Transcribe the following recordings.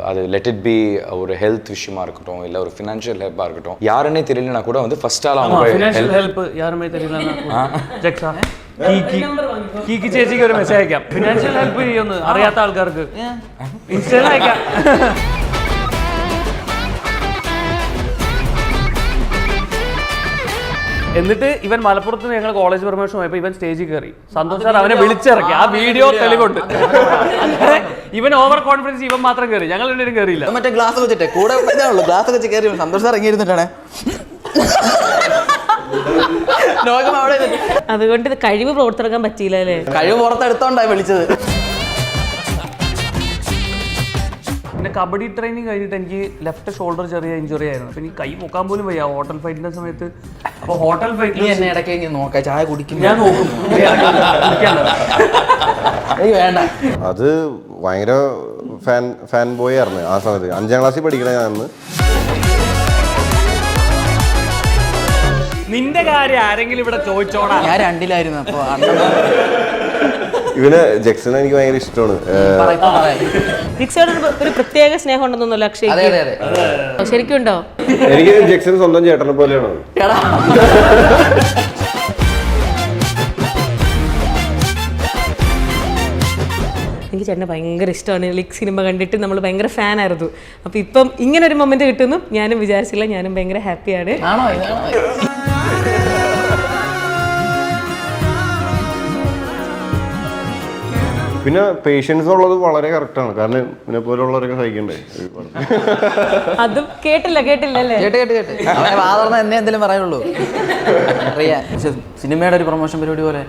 அது let it be ஒரு health விஷயமா இருக்கட்டும் இல்லை ஒரு ஃபினான்ஷியல் ஹெல்ப்பாக இருக்கட்டும் யாருன்னே தெரியலனா கூட வந்து ஃபர்ஸ்ட் ஆள் அவங்க ഫിനാൻഷ്യൽ ഹെൽപ്പ് യാരുമേ തെരിയില്ല ജക്സാ കീക്ക് ചേച്ചിക്ക് ഒരു മെസ്സേജ് അയക്കാം ഫിനാൻഷ്യൽ ഹെൽപ്പ് ചെയ്യുമെന്ന് അറിയാത്ത ആൾക്കാർക്ക് ഇൻസ്റ്റയിൽ അയക്കാം. എന്നിട്ട് ഇവൻ മലപ്പുറത്ത് ഞങ്ങൾ കോളേജ് പ്രൊമോഷൻ പോയപ്പോൾ ഇവൻ സ്റ്റേജിൽ കയറി സന്തോഷ് സാർ അവനെ വിളിച്ചിറക്കി. ആ വീഡിയോ തെളിവുണ്ട്. ഇവൻ ഓവർ കോൺഫിഡൻസ് ഇവൻ മാത്രം കയറി, ഞങ്ങൾ രണ്ടുപേരും കയറിയില്ല. മറ്റേ ഗ്ലാസ് വെച്ചിട്ടേ കൂടെ ഇതാണല്ലോ ഗ്ലാസ് വെച്ച് കയറി സന്തോഷ് സാർ ഇറങ്ങിയിരുന്നിട്ടാണ്. അതുകൊണ്ട് ഇത് കഴിവ് പുറത്തെടുക്കാൻ പറ്റിയില്ല അല്ലേ? കഴിവ് പുറത്തെടുത്തോണ്ടായി വിളിച്ചത്. പിന്നെ കബഡി ട്രെയിനിങ് കഴിഞ്ഞിട്ട് എനിക്ക് ലെഫ്റ്റ് ഷോൾഡർ ചെറിയ ഇഞ്ചുറി ആയിരുന്നു. അപ്പോൾ എനിക്ക് കൈ പൊക്കാൻ പോലും വയ്യ ഹോട്ടൽ ഫൈറ്റിന്റെ സമയത്ത്. അപ്പോൾ ഹോട്ടൽ ഫൈറ്റിൽ എന്നെ ഇടയ്ക്ക് നോക്കാം ചായ കുടിക്കും ഞാൻ നോക്കും. വേണ്ട അത് ഭയങ്കര ഫാൻ ബോയ് ആയിരുന്നു ആ സമയത്ത്. 5ാം ക്ലാസ്സിൽ പഠിക്കണ ഞാൻ. നിന്റെ കാര്യം ആരെങ്കിലും ഇവിടെ ചോദിച്ചോടാ. ഞാൻ 2ലായിരുന്നു. അപ്പോൾ ഇവന് ജക്സനെ എനിക്ക് ഭയങ്കര ഇഷ്ടമാണ്. ജിക്സിയോട് ഒരു പ്രത്യേക സ്നേഹം ഉണ്ടെന്നൊന്നുമല്ല അക്ഷയ്? അതെ അതെ അതെ ശരിക്കും ഉണ്ടോ? എനിക്ക് ജക്സൺ സ്വന്തം ചേട്ടനെ പോലെയാണ്. എനിക്ക് ചേട്ടനെ ഭയങ്കര ഇഷ്ടമാണ്. ലിക് സിനിമ കണ്ടിട്ട് നമ്മൾ ഭയങ്കര ഫാനായിരുന്നു. അപ്പോൾ ഇപ്പം ഇങ്ങനെ ഒരു മൊമെന്റ് കിട്ടുന്നു ഞാനും വിചാരിച്ചില്ല. ഞാനും ഭയങ്കര ഹാപ്പിയാണ്. പിന്നെ പേഷ്യൻസ് ഉള്ളത് വളരെ കറക്റ്റാണ്. കാരണം ഇതിനെ പോലുള്ളവരൊക്കെ സഹിക്കണ്ടേ. അതും കേട്ടില്ല അല്ലേ? കേട്ട് അവനെ വാതർന്ന എന്നെ എന്തെങ്കിലും പറയുള്ളൂ. അറിയാം സിനിമയുടെ ഒരു പ്രൊമോഷൻ പരിപാടി പോലെ.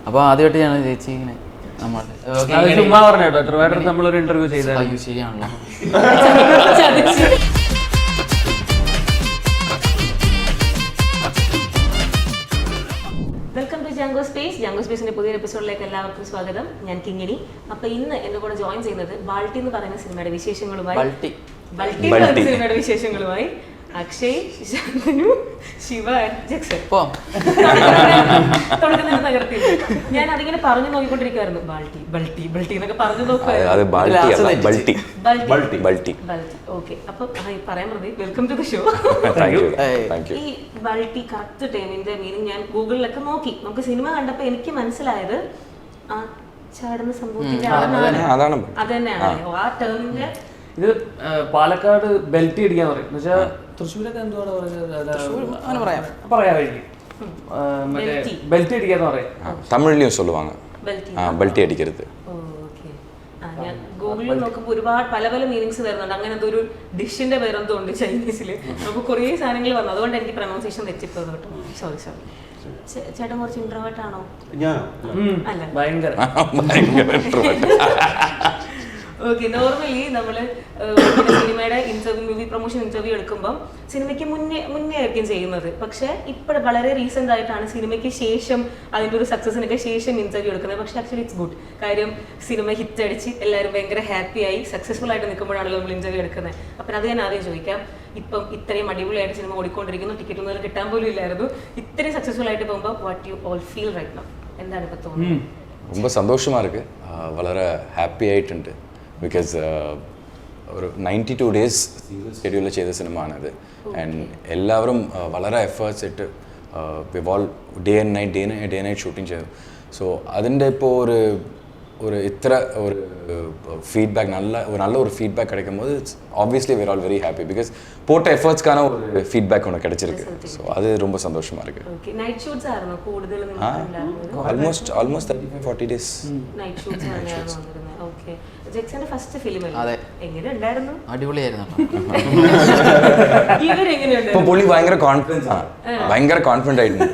അപ്പോൾ ആദ്യമായിട്ട് ഞാൻ ചേച്ചി ഇങ്ങനെ ചുമ്മാ പറഞ്ഞു കേട്ടോ. ട്രിവാൻഡ്രത്ത് നമ്മളൊരു ഇന്റർവ്യൂ ചെയ്താൽ ശരിയാണല്ലോ. Welcome to Jango space. Jango സ്പേസിന്റെ പുതിയൊരു എപ്പിസോഡിലേക്ക് എല്ലാവർക്കും സ്വാഗതം. ഞാൻ കിങ്ങിണി. അപ്പൊ ഇന്ന് എന്റെ കൂടെ ജോയിൻ ചെയ്യുന്നത് ബാൾട്ടി എന്ന് പറയുന്ന സിനിമയുടെ വിശേഷങ്ങളുമായി സിനിമയുടെ വിശേഷങ്ങളുമായി അക്ഷയ്, ശാന്തനു, ശിവ, ജക്സൺ. ഞാൻ അതിങ്ങനെ പറഞ്ഞു നോക്കിക്കൊണ്ടിരിക്കുവായിരുന്നു. ബൾട്ടി എന്നൊക്കെ പറഞ്ഞു നോക്കുവായിരുന്നു. ഓക്കെ, അപ്പൊ പറയാൻ മതി. Welcome to the show. ഈ ബൾട്ടി കറക്റ്റ് ടൈമിന്റെ മീനിങ് ഞാൻ ഗൂഗിളിലൊക്കെ നോക്കി. നമുക്ക് സിനിമ കണ്ടപ്പോ എനിക്ക് മനസ്സിലായത് ആ ചാടുന്ന സംഭവത്തിന്റെ അത് തന്നെയാണ് ആ ടേമിന്റെ. ഇത് പാലക്കാട് ബെൽറ്റ് അടിക്കാൻ പറയും. എന്നുവെച്ചാൽ തൃശ്ശൂരൊക്കെ എന്തുവാണ് പറയാമായിരിക്കും. മറ്റേ ബെൽറ്റ് അടിക്കാന്ന് പറയാം. തമിഴിലും சொல்லுவாங்க ബെൽറ്റ് അടിക്കരുത്. ഞാൻ ഗൂഗിളിൽ നോക്കുമ്പോൾ ഒരുപാട് പല മീനിങ്സ് വരുന്നുണ്ട്. അങ്ങനെ എന്തോ ഒരു ഡിഷിന്റെ പേരെന്തോ ഉണ്ട് ചൈനീസിൽ. നമുക്ക് കുറേ സാധനങ്ങൾ വന്നു. അതുകൊണ്ട് എനിക്ക് പ്രൊനൗൺസിയേഷൻ തെറ്റിപ്പോയത് കേട്ടോ. സോറി. ചേട്ടൻ കുറച്ച് ഇൻട്രോവേർട്ട് ആണോ? അല്ല, ഭയങ്കര. ഓക്കെ, നോർമലി നമ്മള് സിനിമയുടെ ഇന്റർവ്യൂ, മൂവി പ്രൊമോഷൻ ഇന്റർവ്യൂ എടുക്കുമ്പോൾ സിനിമയ്ക്ക് മുന്നേ ആയിരിക്കും ചെയ്യുന്നത്. പക്ഷെ ഇപ്പോൾ വളരെ റീസെന്റ് ആയിട്ടാണ് സിനിമയ്ക്ക് ശേഷം അതിൻ്റെ ഒരു സക്സസിനൊക്കെ ശേഷം ഇന്റർവ്യൂ എടുക്കുന്നത്. പക്ഷെ ആക്ച്വലി ഇറ്റ്സ് ഗുഡ്. കാര്യം സിനിമ ഹിറ്റ് അടിച്ച് എല്ലാവരും ഭയങ്കര ഹാപ്പി ആയി സക്സസ്ഫുൾ ആയിട്ട് നിൽക്കുമ്പോഴാണല്ലോ നമ്മൾ ഇന്റർവ്യൂ എടുക്കുന്നത്. അപ്പം അത് ഞാൻ ആദ്യം ചോദിക്കാം. ഇപ്പം ഇത്രയും അടിപൊളിയായിട്ട് സിനിമ ഓടിക്കൊണ്ടിരിക്കുന്നു, ടിക്കറ്റ് ഒന്നും കിട്ടാൻ പോലും ഇല്ലായിരുന്നു. ഇത്രയും സക്സസ്ഫുൾ ആയിട്ട് പോകുമ്പോൾ what you all feel right now? എന്താണ് ഇപ്പം തോന്നുന്നത്? ரொம்ப சந்தோஷமாக இருக்குது. വളരെ ഹാപ്പി ആയിട്ടുണ്ട്. ബിക്കോസ് ഒരു 92 days ഷെഡ്യൂളിൽ ചെയ്ത സിനിമയാണത്. ആൻഡ് എല്ലാവരും വളരെ എഫേർട്സ് ഇട്ട് വിവോൾ ഡേ ആൻഡ് നൈറ്റ് ഷൂട്ടിങ് ചെയ്തു. സോ അതിൻ്റെ ഇപ്പോൾ ஒரு இத்தனை ஒரு ஃபீட்பேக் நல்ல ஒரு ஃபீட்பேக் கிடைக்கும் போது obviously we're all very happy because போட்ட எஃபர்ட்ஸ்க்கான ஒரு ஃபீட்பேக் ஒன்று கிடைச்சிருக்கு. ஸோ அது ரொம்ப சந்தோஷமா இருக்கு. ஓகே, நைட் ஷூட்ஸ் ஆയിരുന്നു കൂടുതൽ നിങ്ങൾക്ക് almost 35-40 days നൈറ്റ് ഷൂട്ട്സ് ആയിരുന്നു. ഓക്കെ, ജക്സന്റെ ഫസ്റ്റ് ഫിലിം അല്ലേ? എങ്ങനെ ഉണ്ടായിരുന്നു? അടിപൊളിയായിരുന്നു. ഇവരെങ്ങനെയുണ്ട്? ഇപ്പോൾ പുള്ളി ഭയങ്കര കോൺഫിഡന്റ് ആയിരുന്നു.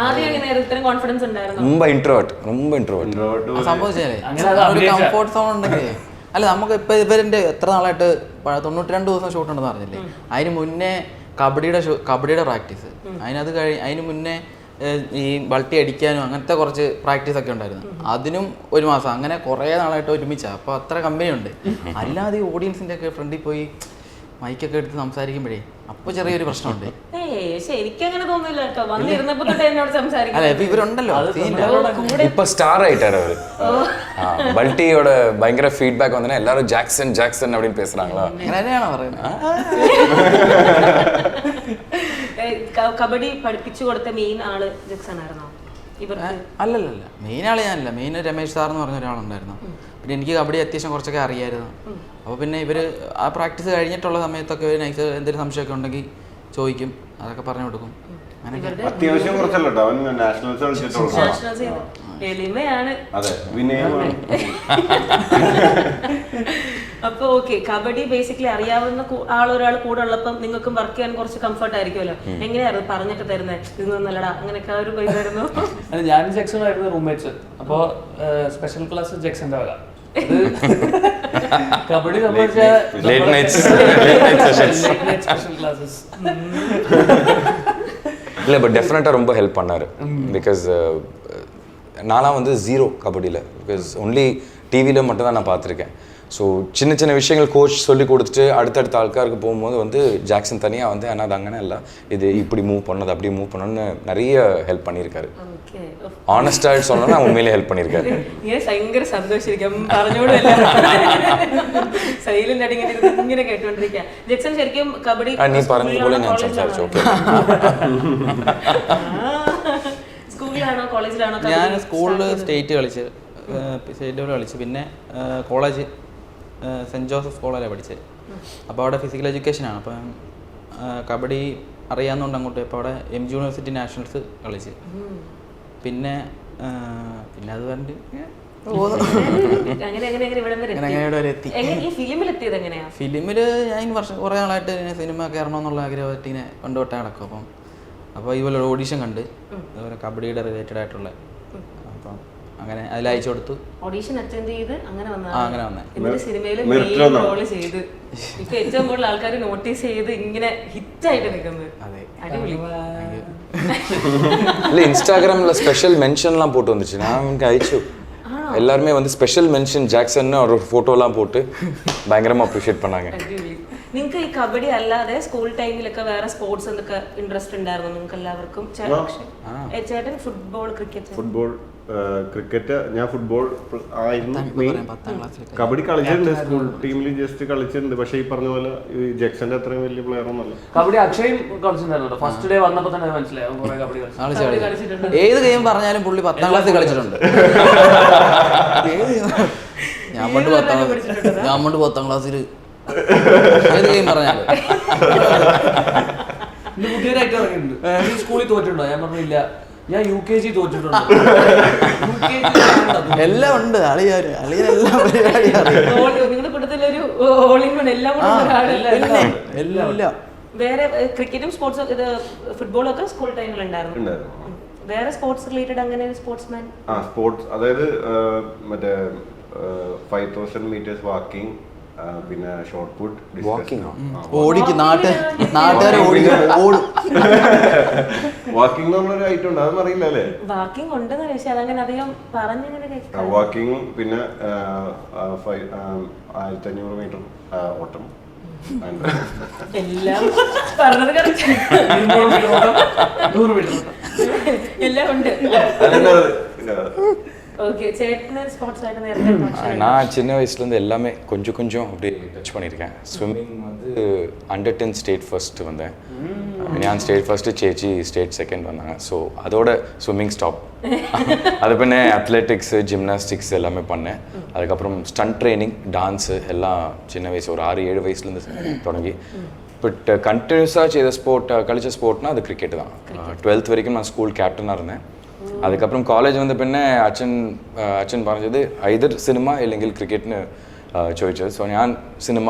ആദ്യം എങ്ങനെയായിരുന്നു? ഇത്രയും കോൺഫിഡൻസ് ഉണ്ടായിരുന്നു? ரொம்ப ഇൻട്രോവേർട്ട് സംഭവിച്ചാലേ ഒരു കംഫോർട്ട് സോൺ ഉണ്ടെങ്കിൽ അല്ല. നമുക്ക് ഇപ്പൊ ഇവരുടെ എത്ര നാളായിട്ട് 92 ദിവസം ഷൂട്ട് ഉണ്ടെന്ന് പറഞ്ഞില്ലേ? അതിന് മുന്നേ കബഡിയുടെ പ്രാക്ടീസ്, അതിന് മുന്നേ ഈ ബൾട്ടി അടിക്കാനും അങ്ങനത്തെ കുറച്ച് പ്രാക്ടീസ് ഒക്കെ ഉണ്ടായിരുന്നു. അതിനും 1 മാസം. അങ്ങനെ കുറേ നാളായിട്ട് ഒരുമിച്ചാണ്. അപ്പോൾ അത്ര കമ്പനി ഉണ്ട്. അല്ലാതെ ഈ ഓഡിയൻസിൻ്റെ ഒക്കെ ഫ്രണ്ടിൽ പോയി മൈക്കൊക്കെ എടുത്ത് സംസാരിക്കുമ്പോഴേ അപ്പോൾ ചെറിയൊരു പ്രശ്നമുണ്ട്. പക്ഷെ എനിക്കങ്ങനെ തോന്നില്ല കേട്ടോ, വന്നിരുന്നപ്പോ തൊട്ട് എന്നോട് സംസാരിക്കും. അല്ല ഇപ്പൊ ഇവരുണ്ടല്ലോ ഇപ്പൊ സ്റ്റാർ ആയിട്ടാரு അവര്. ബൾട്ടിയോட ഭയങ്കര ഫീഡ്ബാക്ക് വന്നേ, എല്ലാരും ജാക്സൺ ജാക്സൺ அப்படின்னு பேசுறாங்களா? അങ്ങനെ തന്നെയാണോ പറയുന്നത്? കബഡി പഠിപ്പിച്ചു കൊടുത്ത മെയിൻ ആള് ജക്സൺ ആയിരുന്നോ ഇവർക്ക്? അല്ലല്ല, മെയിൻ ആള് ഞാനല്ല, മെയിൻ രമേശ് സാർ എന്ന് പറഞ്ഞ ഒരാളുണ്ടായിരുന്നു. പിന്നെ എനിക്ക് കബഡി അത്യാവശ്യം കുറച്ചൊക്കെ അറിയായിരുന്നു. അപ്പോൾ പിന്നെ ഇവർ ആ പ്രാക്ടീസ് കഴിഞ്ഞിട്ടുള്ള സമയത്തൊക്കെ നൈസ് എന്തെങ്കിലും സംശയമൊക്കെ ഉണ്ടെങ്കിൽ ചോദിക്കും, അതൊക്കെ പറഞ്ഞു കൊടുക്കും. അങ്ങനെ അത്യാവശ്യം കുറച്ചല്ലോ അവൻ നാഷണൽസ് കളിച്ചിട്ടുള്ളൂ. എളിമയാണ്. അതെ, വിനയമാണ്. അപ്പൊ ഓക്കെ, കബഡി ബേസിക്കലി അറിയാവുന്ന ആളൊരാൾ കൂടെ ഉള്ളപ്പം നിങ്ങൾക്കും വർക്ക് ചെയ്യാൻ കുറച്ച് കംഫർട്ട് ആയിരിക്കുമല്ലോ. എങ്ങനെയായിരുന്നു പറഞ്ഞൊക്കെ തരുന്നത്? ഇതൊന്നും നല്ലടാ അങ്ങനെയൊക്കെ ഒരു ഭയമായിരുന്നു. അല്ല, ഞാനും ജക്സണും ആയിരുന്നു റൂംമേറ്റ്സ്. അപ്പോൾ സ്പെഷ്യൽ ക്ലാസ് ജക്സന്റെ വക. കബഡി സംബന്ധിച്ച സ്പെഷ്യൽ ക്ലാസ്സസ് இல்லை பட் டெஃபினட்டாக ரொம்ப ஹெல்ப் பண்ணார். பிகாஸ் நான்லாம் வந்து ஜீரோ கபடியில், பிகாஸ் ஒன்லி டிவியில் மட்டும்தான் நான் பார்த்துருக்கேன். ஸோ சின்ன சின்ன விஷயங்கள் கோச் சொல்லி கொடுத்துட்டு அடுத்தடுத்த ஆൾக்காருக்கு போகும்போது வந்து ஜாக்சன் தனியாக வந்து ஆனால் அது அங்கே இல்லை, இது இப்படி மூவ் பண்ணது அப்படி மூவ் பண்ணணும்னு நிறைய ஹெல்ப் பண்ணியிருக்காரு. ഓണസ്റ്റായിട്ട് சொன்னா ഉണ്மையிலே ഹെൽപ്പ് பண்ணியிருக்காரு. ഭയങ്കര സന്തോഷിരിക്കാം പറഞ്ഞോളൂ. സൈലന്റ് ആയിട്ട് ഇങ്ങനെ കേട്ടോണ്ടിരിക്കാം. ജക്സൺ ശരിക്കും കബഡി നീ പറഞ്ഞതുപോലെ ഞാൻ സംസാരിച്ചു. ഓക്കെ, സ്കൂളിലാണോ കോളേജിലാണോ? ഞാൻ സ്കൂളിൽ സ്റ്റേറ്റ് കളിച്ച്, സ്റ്റേറ്റ് ലെവൽ കളിച്ച്. പിന്നെ കോളേജ് സെൻറ്റ് ജോസഫ് കോളേജിലാണ് പഠിച്ചത്. അപ്പോൾ അവിടെ ഫിസിക്കൽ എഡ്യൂക്കേഷനാണ്. അപ്പം കബഡി അറിയാവുന്നതുകൊണ്ട് അങ്ങോട്ട് ഇപ്പോൾ അവിടെ MG യൂണിവേഴ്സിറ്റി നാഷണൽസ് കളിച്ച്. പിന്നെ അത് പറഞ്ഞിട്ട് ഫിലിമിൽ ഞാൻ വർഷം കുറേ നാളായിട്ട് സിനിമ കയറണമെന്നുള്ള ആഗ്രഹമായിട്ട് ഇങ്ങനെ കൊണ്ടുപോട്ടെ നടക്കും. അപ്പോൾ ഇതുപോലെ ഒരു ഓഡീഷൻ കണ്ട്, അതുപോലെ കബഡിയുടെ റിലേറ്റഡ് ആയിട്ടുള്ള, അപ്പം അങ്ങനെ അതിൽ അയച്ചു കൊടുത്തു. ഓഡീഷൻ അറ്റൻഡ് ചെയ്ത് അങ്ങനെ അങ്ങനെ വന്നേ. എന്നിട്ട് സിനിമയിൽ മെയിൻ റോൾ ചെയ്ത് ഇപ്പൊ ഏറ്റവും കൂടുതൽ ആൾക്കാർ നോട്ടീസ് ചെയ്ത് ഇങ്ങനെ ഹിറ്റായിട്ട് നിൽക്കുന്നത്. അടിപൊളി. இல்லை இன்ஸ்டாகிராமில் ஸ்பெஷல் மென்ஷன்லாம் போட்டு வந்துச்சு, நான் எனக்கு அயச்சு. எல்லாருமே வந்து ஸ்பெஷல் மென்ஷன் ஜாக்சன்னு ஒரு ஃபோட்டோலாம் போட்டு பயங்கரமாக அப்ரிஷியேட் பண்ணாங்க. നിങ്ങൾക്ക് ഈ കബഡി അല്ലാതെ സ്കൂൾ ടൈമിലൊക്കെ വേറെ സ്പോർട്സ് എന്തൊക്കെ ഇൻട്രസ്റ്റ് ഉണ്ടായിരുന്നു നിങ്ങൾക്ക് എല്ലാവർക്കും? ചേട്ടൻ ഫുട്ബോൾ, ക്രിക്കറ്റ്? Football, cricket. ഞാൻ ഫുട്ബോൾ ആയിരുന്നു മെയിൻ. കബഡി കളിച്ചിട്ടുണ്ട്, സ്കൂൾ ടീമിൽ ജസ്റ്റ് കളിച്ചിട്ടുണ്ട്. പക്ഷേ ഈ പറഞ്ഞ പോലെ ഈ ജക്സന്റെ അത്രയും വലിയ പ്ലെയർ ഒന്നല്ല. കബഡി അക്ഷയും കളിച്ചിട്ടുണ്ടായിരുന്നു. ഫസ്റ്റ് ഡേ വന്നപ്പോൾ തന്നെ മനസ്സിലാവും കുറെ കബഡി കളിച്ചിട്ടുണ്ട്. ഏത് ഗെയിം പറഞ്ഞാലും പുള്ളി 10ാം ക്ലാസ്സിൽ കളിച്ചിട്ടുണ്ട്. ഞാൻ പണ്ട് 10ാം ക്ലാസ്സിൽ ഏത് ഗെയിം പറഞ്ഞാലും പുതിയതായിട്ട് ഇറങ്ങിയിട്ടുണ്ട്. സ്കൂളിൽ തോറ്റിട്ടുണ്ടോ? ഞാൻ പറഞ്ഞില്ല, ഞാൻ UKG തോറ്റിട്ടുണ്ട്. എല്ലാം ഉണ്ട്. അളിയനെല്ലാം നിങ്ങളുടെ കൂട്ടത്തിലൊരു ഓൾ ഇൻ വൺ എല്ലാം വേറെ ക്രിക്കറ്റും സ്പോർട്സും ഇത് ഫുട്ബോളും ഒക്കെ സ്കൂൾ ടൈമിൽ ഉണ്ടായിരുന്നു. വേറെ സ്പോർട്സ് റിലേറ്റഡ് അങ്ങനെ സ്പോർട്സ്മാൻ? സ്പോർട്സ് അതായത് മറ്റേ 5000 meters വാക്കിംഗ്, പിന്നെ ഷോർട്ട് പുട്ട്, ഓടിക്കും നാട്ടുകാരെ ഓടും. വാക്കിംഗ് നമ്മളൊരു ഐറ്റം ഉണ്ട്, അതൊന്നും അറിയില്ല അല്ലേ? വാക്കിംഗ് ഉണ്ടെന്ന് പക്ഷേ അതങ്ങനെ അധികം പറഞ്ഞങ്ങനെ കേൾക്കാം. വാക്കിങ്ങും പിന്നെ 1500 meter ഓട്ടം എല്ലാം പറഞ്ഞത് എല്ലാം ഉണ്ട്. நான் சின்ன வயசுலேருந்து எல்லாமே கொஞ்சம் கொஞ்சம் அப்படியே டச் பண்ணியிருக்கேன். ஸ்விம்மிங் வந்து அண்டர் 10 ஸ்டேட் ஃபர்ஸ்ட் வந்தேன். ഞാൻ സ്റ്റേറ്റ് ഫസ്റ്റ്, ചേച്ചി സ്റ്റേറ്റ് സെക്കൻഡ് വന്നാங்க. ஸோ அதோட ஸ்விம்மிங் ஸ்டாப். அது பின்ன அத்லெட்டிக்ஸு, ஜிம்னாஸ்டிக்ஸ் எல்லாமே பண்ணேன். அதுக்கப்புறம் ஸ்டண்ட் ட்ரைனிங், டான்ஸு எல்லாம் சின்ன வயசு ஒரு 6-7 வயசுலேருந்து தொடங்கி. பட் கண்டினியூஸாக செய்த கழிச்ச ஸ்போர்ட்னா அது கிரிக்கெட்டு தான். 12th வரைக்கும் நான் ஸ்கூல் கேப்டனாக இருந்தேன். அதுக்கப்புறம் காலேஜ் வந்த பின்ன അച്ഛൻ പറഞ്ഞത് ഐദർ സിനിമ അല്ലെങ്കിൽ ക്രിക്കറ്റിന് ചോദിച്ചത്. സോ ഞാൻ സിനിമ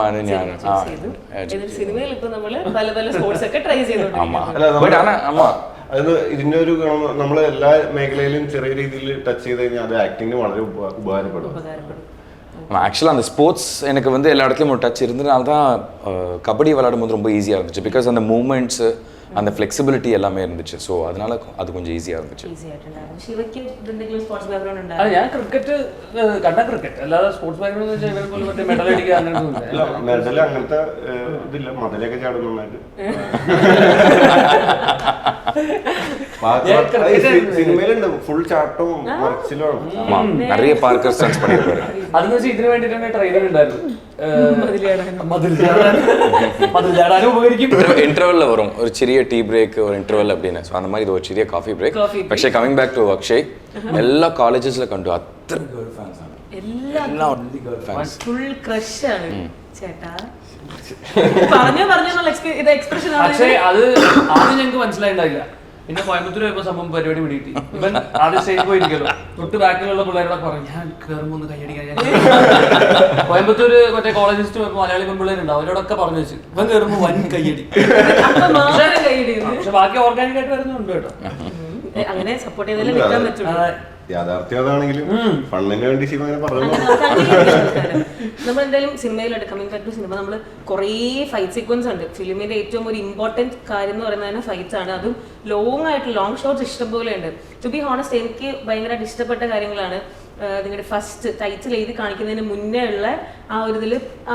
ഇതിന്റെ ഒരു നമ്മൾ എല്ലാ മേഖലയിലും ചെറിയ രീതിയിൽ ടച്ച് ചെയ്ത് കഴിഞ്ഞാൽ അത് ആക്ടിങ്ങിന് വളരെ ഉപകാരപ്പെടും. ஆக்சுவலாக அந்த ஸ்போர்ட்ஸ் எனக்கு வந்து எல்லா இடத்துலையும் ஒரு டச் இருந்ததுனால தான் கபடி விளையாடும் போது ரொம்ப ஈஸியாக இருந்துச்சு. பிகாஸ் அந்த மூமெண்ட்ஸு அந்த ஃப்ளெக்சிபிலிட்டி எல்லாமே இருந்துச்சு. ஸோ அதனால அது கொஞ்சம் ஈஸியாக இருந்துச்சு. ഈസി ആയിട്ടുണ്ടായിരുന്നു. ശിവയ്ക്ക് എന്തെങ്കിലും സ്പോർട്സ് ബാക്ക്ഗ്രൗണ്ട് അത് ഉണ്ടായിരുന്നു? ഞാൻ ക്രിക്കറ്റ് കണ്ട ക്രിക്കറ്റ് അല്ലാതെ സ്പോർട്സ് ബാക്ക്ഗ്രൗണ്ട് വെച്ചാൽ ഇവരെ പോലെ മറ്റേ മെഡൽ അടിക്കുക അങ്ങനത്തെ മെഡൽ അങ്ങനത്തെ ഇതില്ല, മതിലൊക്കെ ചാടും നന്നായിട്ട്. സിനിമയിലുണ്ട് ഫുൾ ചാട്ടവും മറിച്ചിലും. ஆமாம், நிறைய பார்க்கர் ஸ்டன்ஸ் பண்ணியிருப்பாரு. അതെന്ന് വെച്ചാൽ ഇതിന് വേണ്ടിയിട്ട് തന്നെ ട്രെയിനിങ് ഉണ്ടായിരുന്നു. മതിൽ ചാടാനും ഉപകരിക്കും. இன்டர்வல்ல வரும் ஒரு சிறிய டீ பிரேக், ஒரு இன்டர்வல் அப்படின்னு. ஸோ அந்த மாதிரி இது ஒரு சிறிய காஃபி பிரேக். പക്ഷേ കമ്മിങ് ബാക്ക് ടു അക്ഷയ്, എല്ലാ കോളേജസിലും കണ്ടു അത്ര ഗേൾ ഫാൻസ് ആണ്. എല്ലാം only girl fans. Full crush ആണ് ചേട്ടാ. പറഞ്ഞ ഇത് എക്സ്പ്രഷൻ പക്ഷേ അത് ആദ്യം ഞങ്ങൾക്ക് മനസ്സിലായിണ്ടായില്ല. പിന്നെ കോയമ്പത്തൂർ പോയപ്പോ സംഭവം പരിപാടി പിടികിട്ടി. ഇവൻ ആദ്യം സ്റ്റേജ് പോയിരിക്കല്ലോ, തൊട്ട് ബാക്കിലുള്ള പിള്ളേരോടെ പറഞ്ഞു ഞാൻ കയറുമ്പോ ഒന്ന് കൈയടിക്കാൻ. ഞാൻ കോയമ്പത്തൂര് മറ്റേ കോളേജിസ്റ്റ് മലയാളി പെൺപിള്ളേരുണ്ട്, അവരോടൊക്കെ പറഞ്ഞു വെച്ചു ഇവൻ കയറുമ്പോ വൻ കൈയടി. പക്ഷെ ബാക്കി ഓർഗാനിക് ആയിട്ട് വരുന്നുണ്ട് കേട്ടോ. അങ്ങനെ സപ്പോർട്ട് ചെയ്താലേ നിൽക്കാൻ പറ്റുള്ളൂ. യാഥാർത്ഥ്യം അതാണെങ്കിലും ഫണ്ടിന് വേണ്ടി ശിവ അങ്ങനെ പറഞ്ഞു. നമ്മൾ എന്തായാലും സിനിമയിലോട്ട് കമ്മിങ് ബാക്ക് ടു സിനിമ, നമ്മൾ കുറേ ഫൈറ്റ് സീക്വൻസ് ഉണ്ട്. ഫിലിമിന്റെ ഏറ്റവും ഒരു ഇമ്പോർട്ടന്റ് കാര്യം എന്ന് പറയുന്നത് തന്നെ ഫൈറ്റ്സ് ആണ്. അതും ലോങ് ഷോട്ട്സ് ഇഷ്ടംപോലെ ഉണ്ട്. ടു ബി ഹോണസ്റ്റ് എനിക്ക് ഭയങ്കരമായിട്ട് ഇഷ്ടപ്പെട്ട കാര്യങ്ങളാണ് നിങ്ങളുടെ ഫസ്റ്റ് ടൈറ്റിൽ എഴുതി കാണിക്കുന്നതിന് മുന്നേ ഉള്ള ആ ഒരു ഇതിൽ ആ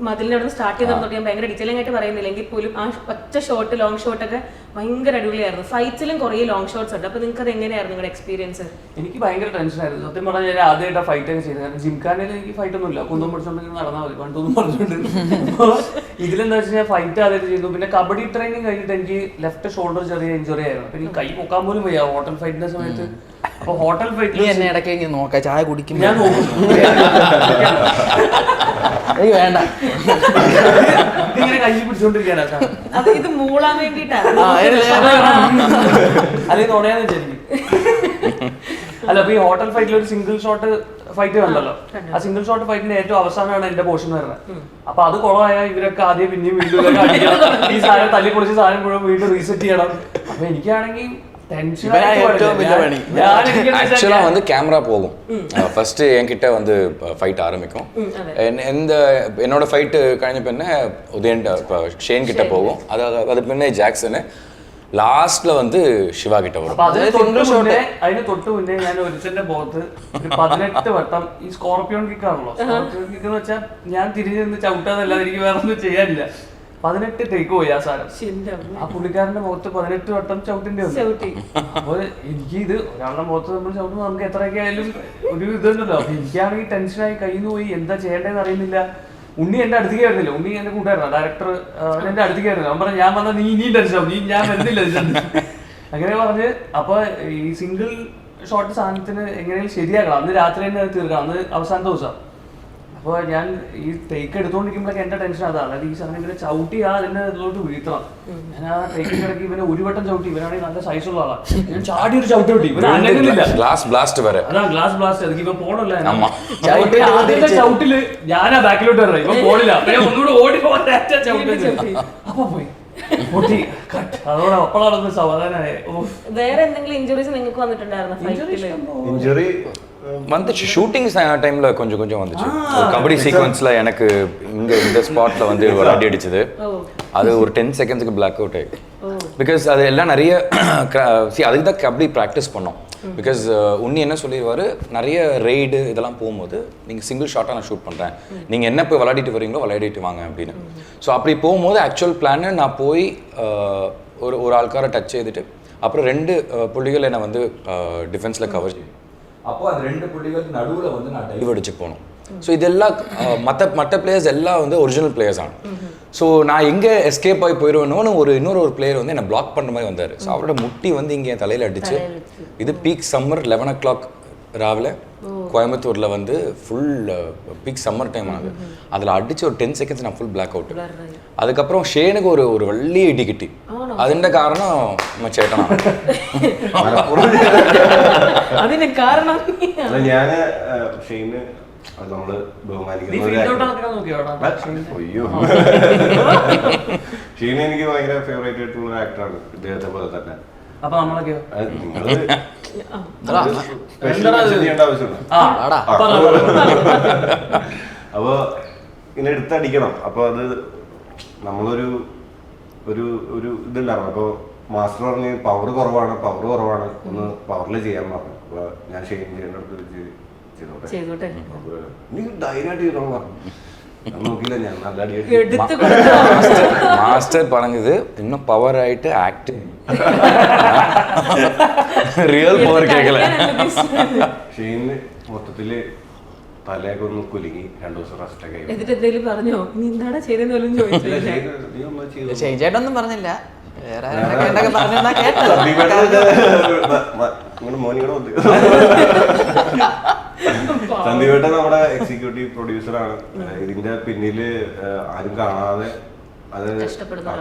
മതിലിൻ്റെ അവിടെ നിന്ന് സ്റ്റാർട്ട് ചെയ്തോട്ട് ഞാൻ ഭയങ്കര ഡീറ്റെയിലിംഗ് ആയിട്ട് പറയുന്നില്ലെങ്കിൽ പോലും ആ ഒറ്റ ഷോട്ട് ലോങ് ഷോട്ടൊക്കെ ഭയങ്കര അടിപൊളിയായിരുന്നു. ഫൈറ്റ്സിലും കുറേ ലോങ് ഷോട്ട്സ് ഉണ്ട്. അപ്പോൾ നിങ്ങൾക്ക് അത് എങ്ങനെയായിരുന്നു നിങ്ങളുടെ എക്സ്പീരിയൻസ്? എനിക്ക് ഭയങ്കര ടെൻഷനായിരുന്നു സത്യം പറഞ്ഞാൽ. ഞാൻ ആദ്യമായിട്ട് ഫൈറ്റ് ഒക്കെ ചെയ്തത്, കാരണം ജിംഖാനയിൽ എനിക്ക് ഫൈറ്റ് ഒന്നും ഇല്ല, കുന്തം പിടിച്ചോണ്ടെങ്കിൽ നടന്നാൽ മതി പണ്ടൊന്നും പറഞ്ഞുകൊണ്ട്. ഇതിലെന്താ വെച്ച് കഴിഞ്ഞാൽ ഫൈറ്റ് ആദ്യമായിട്ട് ചെയ്തു. പിന്നെ കബഡി ട്രെയിനിങ് കഴിഞ്ഞിട്ട് എനിക്ക് ലെഫ്റ്റ് ഷോൾഡർ ചെറിയ ഇഞ്ചുറി ആയിരുന്നു. അപ്പൊ എനിക്ക് കൈ പൊക്കാൻ പോലും വയ്യ ഹോട്ടൽ ഫൈറ്റിന്റെ സമയത്ത്. അപ്പൊ ഹോട്ടൽ ഫൈറ്റിൽ എന്നെ ഇടയ്ക്ക് നോക്കാം, ചായ കുടിക്കും ഞാൻ നോക്കും വേണ്ട ഇങ്ങനെ കൈ പിടിച്ചോണ്ടിരിക്കാനാ അത് ഇത് മൂളാൻ വേണ്ടിയിട്ടാണ്. അല്ലെങ്കിൽ നുണയാന്ന് വിചാരിക്കും. അല്ല, അപ്പൊ ഈ ഹോട്ടൽ ഫൈറ്റിൽ ഒരു സിംഗിൾ ഷോട്ട് ഫൈറ്റ് കണ്ടല്ലോ, ആ സിംഗിൾ ഷോട്ട് ഫൈറ്റിന്റെ ഏറ്റവും അവസാനമാണ് എന്റെ പോർഷൻ വരുന്നത്. അപ്പൊ അത് കുളമായാൽ ഇവരൊക്കെ ആദ്യം പിന്നെയും വീണ്ടും ഈ സാധനം തല്ലി പൊളിച്ച് സാധനം മുഴുവൻ വീണ്ടും റീസെറ്റ് ചെയ്യണം. അപ്പൊ എനിക്കാണെങ്കിൽ ஆக்சுவலா வந்து கேமரா போகும். ஃபர்ஸ்ட் என்கிட்ட வந்து ஃபைட் ஆரம்பிக்கும். என்னோட ஃபைட்டு കഴിഞ്ഞ പിന്നെ ഉദയൻ ഷെയ്ൻ കിட்ட പോകും. അത് പിന്നെ ജാക്സന് ലാസ്റ്റില് வந்து ശിവ കിட்ட വരും. അതിന് തൊട്ട് മുന്നേ ഞാൻ ഒരുത്തന്റെ മുഖത്ത് ഒരു 18 വട്ടം ഈ സ്കോർപ്പിയോൺ കിക്കാണല്ലോ, സ്കോർപ്പിയോൺ കിക്ക് എന്ന് വെച്ചാൽ ഞാൻ തിരിഞ്ഞു നിന്ന് ചവിട്ടാന്നല്ലാതെ എനിക്ക് വേറെ ഒന്നും ചെയ്യാനില്ല. 18 ടേക്ക് പോയി ആ സാധനം. ആ പുള്ളിക്കാരന്റെ മുഖത്ത് 18 വട്ടം ചവിട്ടിന്റെ വന്നു. അപ്പൊ എനിക്ക് ഇത് ഒരാളുടെ മുഖത്ത് നമ്മൾ ചവിട്ടുമ്പോൾ നമുക്ക് എത്രയൊക്കെ ആയാലും ഒരു ഇതുണ്ടല്ലോ. അപ്പൊ എനിക്കാണെങ്കിൽ ടെൻഷനായി, കയ്യിൽ നിന്ന് പോയി, എന്താ ചെയ്യേണ്ടതെന്ന് അറിയുന്നില്ല. ഉണ്ണി എന്റെ അടുത്തേക്ക് വരുന്നില്ല. ഉണ്ണി എന്റെ കൂട്ടുകാരനാണ്, ഡയറക്ടർ. അവൻ എന്റെ അടുത്തേക്ക് വരുന്നത്. അവൻ പറഞ്ഞു ഞാൻ വന്നാൽ നീ ടെൻഷനാവും, ഞാൻ വരുന്നില്ല. അങ്ങനെ പറഞ്ഞ് അപ്പൊ ഈ സിംഗിൾ ഷോട്ട് സാധനത്തിന് എങ്ങനെയും ശരിയാക്കണം. അന്ന് രാത്രി തന്നെ തീർക്കണം, അന്ന് അവസാന ദിവസം. അപ്പോൾ ഞാൻ ഈ ടേക്ക് എടുത്തുകൊണ്ടിരിക്കുമ്പോഴൊക്കെ എന്റെ ടെൻഷൻ അതാണ്. അതായത് ഈ സാധനം ഇവനെ ചവിട്ടി അതിന്റെ ഇതിലോട്ട് വീഴ്ത്തണം. ഞാൻ ആ ടേക്കിൽ കിടക്കി ഇവനെ ഒരു വട്ടം ചവിട്ടി. ഇവനാണെങ്കിൽ നല്ല സൈസുള്ള ആളാണ്. ഞാൻ ചാടി ഒരു ചവിട്ടി വിട്ടി. ഇവൻ അനങ്ങുന്നില്ല. ഗ്ലാസ് ബ്ലാസ്റ്റ് വരെ. അതാ ഗ്ലാസ് ബ്ലാസ്റ്റ്. അതൊക്കെ ഇവ പോണല്ലോ. ആദ്യത്തെ ചവിട്ടില് ഞാനാ ബാക്കിലോട്ട് വരണം, ഇവൻ പോണില്ല. അപ്പൊ ഞാൻ ഒന്നുകൂടെ ഓടി പോകാൻ ചവിട്ടി. അപ്പൊ പോയി പൊട്ടി കട്ട്. അതോടെ അപ്പോഴാണ് സമാധാനമായി. വേറെ എന്തെങ്കിലും ഇഞ്ചുറീസ് നിങ്ങൾക്ക് വന്നിട്ടുണ്ടായിരുന്നു? ഇഞ്ചുറി வந்துச்சு. ஷூட்டிங் டைம்ல கொஞ்சம் கொஞ்சம் வந்துச்சு. கபடி சீக்வன்ஸ்ல எனக்கு இந்த ஸ்பாட்ல வந்து ஒரு அடி அடிச்சது. அது ஒரு 10 செகண்ட்ஸ்க்கு பிளாக் அவுட் ஆயிடுச்சு. பிகாஸ் அது எல்லாம் நிறைய அதுக்கு தான் கபடி ப்ராக்டிஸ் பண்ணோம். பிகாஸ் உன்னி என்ன சொல்லிடுவாரு, நிறைய ரெய்டு இதெல்லாம் போகும்போது நீங்கள் சிங்கிள் ஷாட்டாக நான் ஷூட் பண்ணுறேன், நீங்கள் என்ன போய் விளையாடிட்டு வரீங்களோ விளையாடிட்டு வாங்க அப்படின்னு. ஸோ அப்படி போகும்போது ஆக்சுவல் பிளான் நான் போய் ஒரு ஆள்காரை டச் செய்துட்டு அப்புறம் 2 புள்ளிகள் என்னை வந்து டிஃபென்ஸில் கவர் செய்யும். அப்போ அது 2 புள்ளிகளுக்கு நடுவில் வந்து நான் டைவ் அடிச்சு போகணும். ஸோ இதெல்லாம் மற்ற பிளேயர்ஸ் எல்லாம் வந்து ஒரிஜினல் பிளேயர்ஸ் ആണ്. ஸோ நான் எங்கே எஸ்கேப் ஆகி போயிடுவேன்னு இன்னொரு பிளேயர் வந்து என்னை பிளாக் பண்ணுற மாதிரி வந்தார். ஸோ அவரோட முட்டி வந்து இங்கே என் தலையில் அடிச்சு. இது பீக் சம்மர் 11 o'clock ராவில் கோயம்புத்தூரில் வந்து ஃபுல் பீக் சம்மர் டைம் ஆகுது. அதில் அடிச்சு ஒரு 10 seconds நான் ஃபுல் பிளாக் அவுட். அதுக்கப்புறம் ഷെയ്നുക്ക് ഒരു വലിയ ഇടി കിട്ടി. അതിൻ്റെ കാരണം ചേട്ടനാണ്. അതിന് കാരണം ഞാൻ ഷെയ്ന് നമ്മള് ബഹുമാനിക്കുന്ന ഷീന എനിക്ക് ഭയങ്കര ഫേവറേറ്റ് ആയിട്ടുള്ള ഒരു ആക്ടറാണ്. ഇദ്ദേഹത്തെ പോലെ തന്നെ. അപ്പൊ നമ്മളൊക്കെയോ ചെയ്യേണ്ട ആവശ്യമുണ്ട്. അപ്പൊ ഇങ്ങനെ എടുത്തടിക്കണം. അപ്പൊ അത് നമ്മളൊരു ഒരു ഒരു ഇതുണ്ടായിരുന്നു. അപ്പോൾ മാസ്റ്റർ പറഞ്ഞ് പവർ കുറവാണ് ഒന്ന് പവറിൽ ചെയ്യാൻ പറഞ്ഞു. അപ്പോൾ ഞാൻ ഷെയ്ൻ്റെ അടുത്ത് ചെയ്തോട്ടെ നീ ധൈര്യമായിട്ട് ചെയ്തോളാം പറഞ്ഞു. നോക്കിയില്ല, ഞാൻ നല്ല അടിയായിട്ട് മാസ്റ്റർ പറഞ്ഞത് ഇന്നും പവറായിട്ട് ആക്ട് റിയൽ പവർ കേൾക്കല. ഷെയ്ന് മൊത്തത്തില് തലയൊക്കെ ഒന്ന് കുലുങ്ങി 2 ദിവസം റെസ്റ്റ് ഒക്കെ എന്നിട്ട് എന്തെങ്കിലും പറഞ്ഞോ? നീ എന്താടാ ചെയ്തെന്ന് പോലും ചോദിച്ചില്ല. ചേട്ടൊന്നും പറഞ്ഞില്ല, വേറെ ആരൊക്കെ പറഞ്ഞാ കേട്ടത്. മോനിവിടെ വന്നു. സന്ദീപേട്ടൻ നമ്മുടെ എക്സിക്യൂട്ടീവ് പ്രൊഡ്യൂസറാണ്. ഇതിന്റെ പിന്നില് ആരും കാണാതെ അത്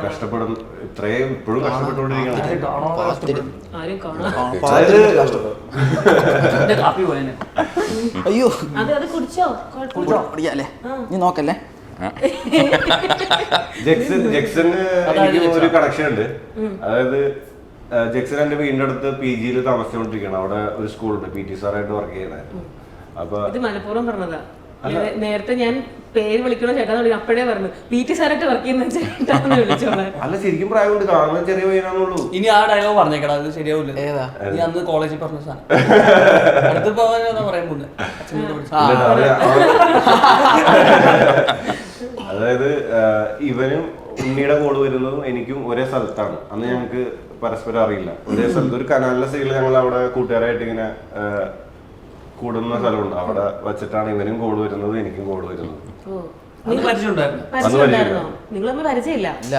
കഷ്ടപ്പെടും, ഇത്രയും ഇപ്പോഴും കഷ്ടപ്പെട്ടുകൊണ്ടിരിക്കണം. ആരും കാണാൻ അയ്യോ അത് കുടിച്ചോ? കുടിക്കാല്ലേ, നീ നോക്കല്ലേ. ജെക്സന് എനിക്ക് ഒരു കണക്ഷൻ ഉണ്ട്. അതായത് ജെക്സൺ എന്റെ വീടിന്റെ അടുത്ത് PG-യിൽ താമസിച്ചുകൊണ്ടിരിക്കുകയാണ്. അവിടെ ഒരു സ്കൂളുണ്ട്, PT സാറായിട്ട് വർക്ക് ചെയ്യുന്നത്. അപ്പൊ ഇത് മനഃപൂർവ്വം പറഞ്ഞതാ. നേരത്തെ ഞാൻ പേര് വിളിക്കണോ ചേട്ടാന്ന് വിളിക്കും, അപ്പോഴേ പറഞ്ഞു PT സാറായിട്ട് വർക്ക് ചെയ്യുന്ന ചേട്ടാന്ന് വിളിച്ചോളാം. അല്ല, ശരിക്കും പ്രായം കൊണ്ട് കാണുന്ന ചെറിയ പയ്യനാന്നുള്ളൂ. ഇനി ആ ഡയലോഗ് പറഞ്ഞേക്കടാ, അത് ശരിയാവില്ല. ഏതാ? നീ അന്ന് കോളേജിൽ പറഞ്ഞ സാധനം അടുത്ത് പോകാൻ പറയാൻ പോകുന്നത്. അതായത് ഇവനും ഉണ്ണിയുടെ കോള് വരുന്നതും എനിക്കും ഒരേ സ്ഥലത്താണ്. അന്ന് ഞങ്ങൾക്ക് പരസ്പരം അറിയില്ല. ഒരേ സ്ഥലത്ത് ഒരു കനാലിന്റെ സൈഡിൽ ഞങ്ങൾ അവിടെ കൂട്ടുകാരായിട്ട് ഇങ്ങനെ കൂടുന്ന സ്ഥലമുണ്ട്. അവിടെ വെച്ചിട്ടാണ് ഇവനും കോള് വരുന്നത്, എനിക്കും കോള് വരുന്നത്. നിങ്ങൾ തമ്മിൽ പരിചയമില്ല? ഇല്ല,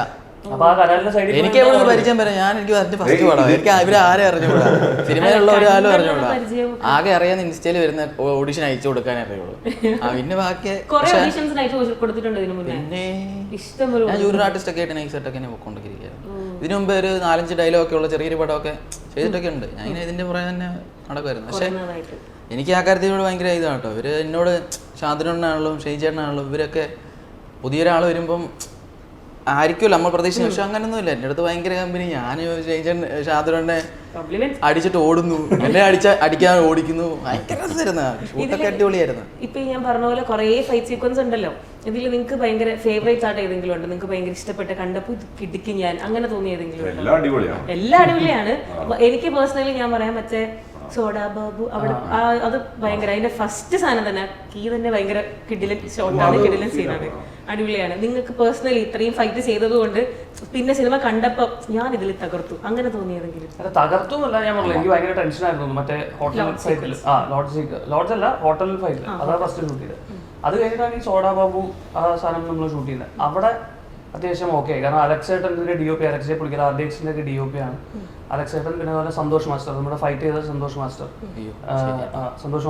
അപ്പൊ ആ കനാലിന്റെ സൈഡിൽ എനിക്ക് എവിടെ പരിചയം വരാം. എനിക്ക് ഫസ്റ്റ് പാടാം. എനിക്ക് ഇവരെ ആരെ അറിഞ്ഞുകൂടാ, സിനിമയിലുള്ള ഒരാളും അറിഞ്ഞുകൂടാ. ആകെ അറിയാവുന്ന ഇൻസ്റ്റയിൽ വരുന്ന ഓഡിഷൻ അയച്ചു കൊടുക്കാനേ അറിയുള്ളൂ. പിന്നെ ബാക്കി പിന്നെ ഞാൻ ജൂനിയർ ആർട്ടിസ്റ്റ് ഒക്കെ ആയിട്ട് നൈസായിട്ടൊക്കെ പോയിക്കൊണ്ടിരിക്കുകയാണ്. ഇതിനു മുമ്പ് ഒരു 4-5 ഡയലോഗ് ഒക്കെ ഉള്ള ചെറിയൊരു പടമൊക്കെ ചെയ്തിട്ടൊക്കെ ഉണ്ട്. ഞാൻ ഇങ്ങനെ ഇതിന്റെ പുറകെ തന്നെ നടക്കുമായിരുന്നു. പക്ഷെ എനിക്ക് ആ കാര്യത്തിനോട് ഭയങ്കര ഇതാണ് കേട്ടോ. ഇവര് എന്നോട് ശാന്തനാണെങ്കിലും ഷെയ്ചേട്ടനാണെങ്കിലും ഇവരൊക്കെ പുതിയൊരാൾ വരുമ്പം ആയിരിക്കുമല്ലോ നമ്മൾ പ്രതീക്ഷിച്ചു. പക്ഷെ അങ്ങനൊന്നും ഇല്ല. എൻ്റെ അടുത്ത് ഭയങ്കര കമ്പനി. ഞാൻ ഷാദുരനെ അടിച്ചിട്ട് ഓടുന്നു, എന്നെ അടിക്കാൻ ഓടിക്കുന്നു. ഭയങ്കര രസമായിരുന്നു. ഷൂട്ടൊക്കെ അടിപൊളിയായിരുന്നു. ഇപ്പൊ ഞാൻ പറഞ്ഞ പോലെ കുറെ ഫൈറ്റ് സീക്വൻസ് ഉണ്ടല്ലോ. ഇതിൽ നിങ്ങൾക്ക് ഭയങ്കര ഫേവറേറ്റ് ആയിട്ട് ഏതെങ്കിലും ഉണ്ട്? നിങ്ങൾക്ക് ഭയങ്കര ഇഷ്ടപ്പെട്ട, കണ്ടപ്പോൾ കിടിക്കും ഞാൻ അങ്ങനെ തോന്നിയ ഏതെങ്കിലും? എല്ലാം അടിപൊളിയാണ്. എനിക്ക് പേഴ്സണലി ഞാൻ പറയാം, മറ്റേ സോഡാ ബാബു അവിടെ അത് ഭയങ്കര, അതിന്റെ ഫസ്റ്റ് സാധനം തന്നെ കീ തന്നെ ഭയങ്കര കിടിലൻ ഷോട്ടാണ്, കിടിലൻ സീനാണ്, അടിപൊളിയാണ്. നിങ്ങൾക്ക് പേഴ്സണലി ഇത്രയും ഫൈറ്റ് ചെയ്തതുകൊണ്ട് പിന്നെ സിനിമ കണ്ടപ്പോ ഞാൻ ഇതിൽ തകർത്തു അങ്ങനെ തോന്നിയതെങ്കിലും? തകർത്തു എന്നല്ല ഞാൻ പറഞ്ഞത്, എനിക്ക് ഭയങ്കര ടെൻഷൻ ആയിരുന്നു. മറ്റേ ഹോട്ടൽ ഫൈറ്റിൽ, ലോഡ്ജ് അല്ല ഹോട്ടൽ ഫൈറ്റിൽ, അതാണ് ഫസ്റ്റ് ഷൂട്ട് ചെയ്തത്. അത് കഴിഞ്ഞിട്ടാണ് ഈ സോഡാ ബാബു ആ സാധനം നമ്മൾ ഷൂട്ട് ചെയ്യുന്നത്. അവിടെ അത്യാവശ്യം ഓക്കെ, കാരണം അലക്സേട്ടൻ്റെ DOP, അലക്സയെ പുള്ളിക്കാരൻ RDXന്റെ DOP ആണ് അലക്സേട്ടൻ. പിന്നെ അതുപോലെ സന്തോഷ് മാസ്റ്റർ, നമ്മുടെ ഫൈറ്റ് ചെയ്ത സന്തോഷ് മാസ്റ്റർ, സന്തോഷ്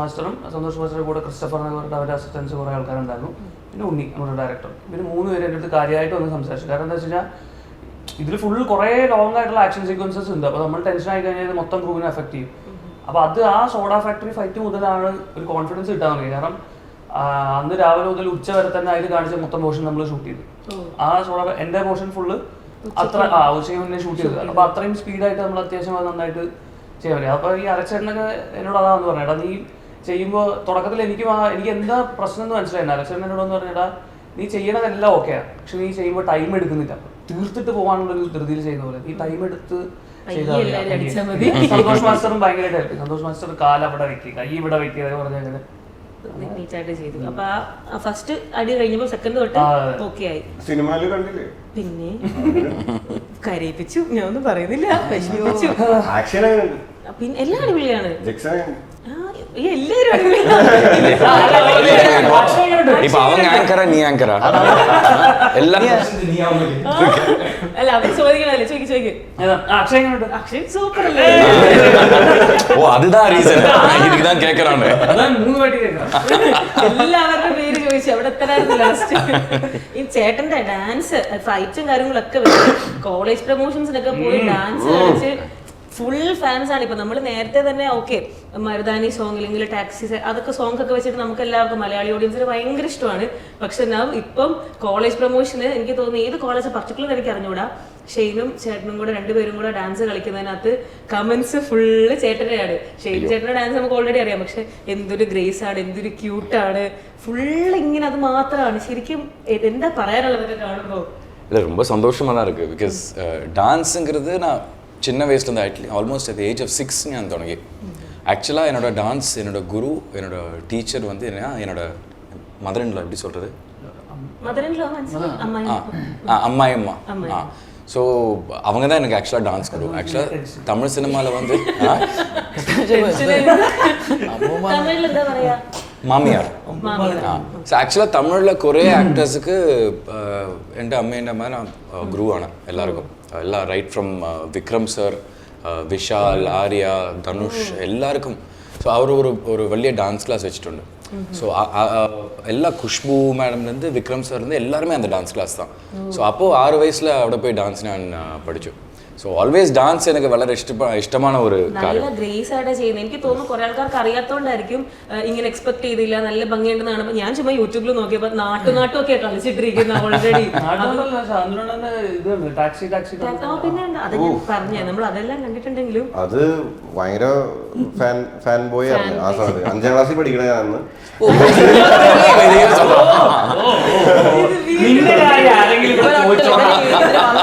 മാസ്റ്ററുടെ കൂടെ ക്രിസ്റ്റഫർ എന്ന് പറഞ്ഞിട്ട് അവരുടെ അസിസ്റ്റൻസ് കുറേ ആൾക്കാരുണ്ടായിരുന്നു. പിന്നെ ഉണ്ണി നമ്മുടെ ഡയറക്ടർ. പിന്നെ 3 പേര് എൻ്റെ അടുത്ത് കാര്യമായിട്ട് ഒന്ന് സംസാരിച്ചു. കാരണം എന്താ വെച്ച് കഴിഞ്ഞാൽ ഇതിൽ ഫുൾ കുറേ ലോങ് ആയിട്ടുള്ള ആക്ഷൻ സീക്വൻസസ് ഉണ്ട്. അപ്പോൾ നമ്മൾ ടെൻഷൻ ആയി കഴിഞ്ഞാൽ ഇത് മൊത്തം ക്രൂവിനെ എഫക്ട് ചെയ്യും. അപ്പോൾ അത് ആ സോഡാ ഫാക്ടറി ഫൈറ്റ് മുതലാണ് ഒരു കോൺഫിഡൻസ് കിട്ടാൻ തുടങ്ങി. കാരണം അന്ന് രാവിലെ മുതൽ ഉച്ച വരെ തന്നെ അതിൽ കാണിച്ച മൊത്തം പോർഷൻ നമ്മൾ ഷൂട്ട് ചെയ്തു. ആ സോഡാ എൻ്റെ പോർഷൻ ഫുള്ള് അത്ര ഉച്ചയ്ക്ക് മുന്നേ ഷൂട്ട് ചെയ്തത്. അപ്പോൾ അത്രയും സ്പീഡായിട്ട് നമ്മൾ അത്യാവശ്യം അത് നന്നായിട്ട് ചെയ്യാൻ പറ്റും. അപ്പോൾ ഈ അലക്സേട്ടനൊക്കെ എന്നോട് അതാണെന്ന് പറഞ്ഞേട്ടാ, നീ ചെയ്യുമ്പോൾ തുടക്കത്തിൽ എനിക്ക് എന്താ പ്രശ്നം എന്ന് മനസ്സിലായിരുന്നു. അലക്സേട്ടൻ എന്നോടൊന്ന് പറഞ്ഞേട്ടാ, നീ ചെയ്യണതെല്ലാം ഓക്കെയാണ്, പക്ഷെ നീ ചെയ്യുമ്പോൾ ടൈം എടുക്കുന്നില്ല, തീർത്തിട്ട് പോകാനുള്ളൊരു ധൃതിയിൽ ചെയ്യുന്ന പോലെ നീ ടൈം എടുത്ത് ചെയ്താൽ മതി. സന്തോഷ് മാസ്റ്ററും ഭയങ്കരമായിട്ട് ഹെൽപ്പ്. സന്തോഷ് മാസ്റ്റർ കാലവിടെ വെക്കുക, കൈ ഇവിടെ വെക്കുക പറഞ്ഞാൽ നീറ്റായിട്ട് ചെയ്തു. അപ്പൊ ആ ഫസ്റ്റ് അടി കഴിഞ്ഞപ്പോ സെക്കൻഡ് തൊട്ട് ഓക്കെ ആയി. സിനിമയിൽ കണ്ടില്ലേ? പിന്നെ കരയിപ്പിച്ചു, ഞാൻ ഒന്നും പറയുന്നില്ല, വിഷമിപ്പിച്ചു. പിന്നെ എല്ലാം അടിപൊളിയാണ്. എല്ലാരും ഇപ്പൊ അവൻ ആങ്കറാ, നീ ആങ്കറാ, എല്ലാം അല്ല അവര് ചോദിക്കണല്ലേ, ചോദിക്കും. അക്ഷയ് സൂപ്പർ അല്ലേ? ഓ அதுதான் ரீசன், இதுக்கு தான் கேக்குறானே. അതാണ് 3 വാട്ടി കേൾക്കാം. എല്ലാവരുടെ പേര് ചോദിച്ചു. അവിടെ എത്തരായിരുന്നു ലാസ്റ്റ്. ഈ ചേട്ടന്റെ ഡാൻസ്, ഫൈറ്റും കാര്യങ്ങളൊക്കെ കോളേജ് പ്രൊമോഷൻസിനൊക്കെ പോയി ഡാൻസ് കളിച്ച് ഫുൾ ഫാൻസ് ആണ്. ഇപ്പൊ നമ്മൾ നേരത്തെ തന്നെ ഓക്കെ മരുദാനി സോങ് അല്ലെങ്കിൽ ടാക്സി അതൊക്കെ സോങ് ഒക്കെ വെച്ചിട്ട് നമുക്ക് എല്ലാവർക്കും മലയാളി ഓഡിയൻസിന് ഭയങ്കര ഇഷ്ടമാണ്. പക്ഷെ ഇപ്പം കോളേജ് പ്രൊമോഷന് എനിക്ക് തോന്നുന്നു ഏത് കോളേജ് പർട്ടിക്കുലർ എനിക്ക് അറിഞ്ഞുകൂടാ, ഷെയ്നും ചേട്ടനും കൂടെ 2 പേരും കൂടെ ഡാൻസ് കളിക്കുന്നതിനകത്ത് കമന്റ്സ് ഫുള്ള് ചേട്ടൻ്റെയാണ്. ഷെയ്ൻ ചേട്ടൻ്റെ ഡാൻസ് നമുക്ക് ഓൾറെഡി അറിയാം, പക്ഷെ എന്തൊരു ഗ്രേസ് ആണ്, എന്തൊരു ക്യൂട്ടാണ്, ഫുള്ള് ഇങ്ങനെ അത് മാത്രമാണ്. ശരിക്കും എന്താ പറയാനുള്ളതൊക്കെ കാണുമ്പോൾ இல்லை ரொம்ப சந்தோஷமாக தான் இருக்குது. பிகாஸ் டான்ஸுங்கிறது நான் சின்ன வயசுலேருந்து ஆல்மோஸ்ட் அட் ஏஜ் ஆஃப் 6 நான் தொடங்கி. ஆக்சுவலாக என்னோட டான்ஸ் என்னோட குரு என்னோட டீச்சர் வந்து என்னோட மதர் இன் லா எப்படி சொல்கிறது, அம்மாயம்மா. ஸோ அவங்க தான் எனக்கு ஆக்சுவலாக டான்ஸ் குரு. ஆக்சுவலாக தமிழ் சினிமாவில் வந்து மாமியார். ஸோ ஆக்சுவலாக தமிழில் കുറേ ആക്ടേഴ്സുக்கு എൻ്റെ അമ്മേൻ്റെ അമ്മ நான் குரு ஆனேன் எல்லாருக்கும். எல்லாம் right from Vikram sir, Vishal, Arya, Dhanush எல்லாருக்கும். ஸோ அவர் ஒரு വലിയ ഡാൻസ് ക്ലാസ് വെച്ചിട്ടുണ്ട്. ஸோ எல்லா குஷ்பு மேடம்லேருந்து விக்ரம் சார்லேருந்து எல்லாருமே அந்த டான்ஸ் கிளாஸ் தான். ஸோ அப்போது 6 വയസ്സിൽ അവിടെ പോയി ഡാൻസ് ഞാൻ പഠിച്ചു. സോ ഓൾവേസ് ഡാൻസ് എനിക്ക് വളരെ ഇഷ്ടமான ഒരു നല്ല ഗ്രേസ് ആയിട്ടാണ് ചെയ്യുന്നത്. എനിക്ക് തോന്നുന്നു കുറെ ആൾക്കാർക്ക് അറിയാത്തോണ്ടായിരിക്കും ഇങ്ങനെ എക്സ്പെക്ട് ചെയ്തില്ല, നല്ല ഭംഗിയുണ്ടെന്ന് കാണുമ്പോൾ. ഞാൻ ചുമ്മാ യൂട്യൂബിൽ നോക്കിയപ്പോൾ നാട്ടും ഒക്കെ കളിച്ചിട്ടിരിക്കുന്ന ഓൾറെഡി. പിന്നെ അത് ഞാൻ പറഞ്ഞേ, നമ്മൾ അതെല്ലാം കണ്ടിട്ടുണ്ടെങ്കിലും അത് ഭയങ്കര ഫാൻ ബോയ് ആണ് ആ സമയത്ത്. 5ാം ക്ലാസ്സിൽ പഠിക്കണ ഞാനന്ന്.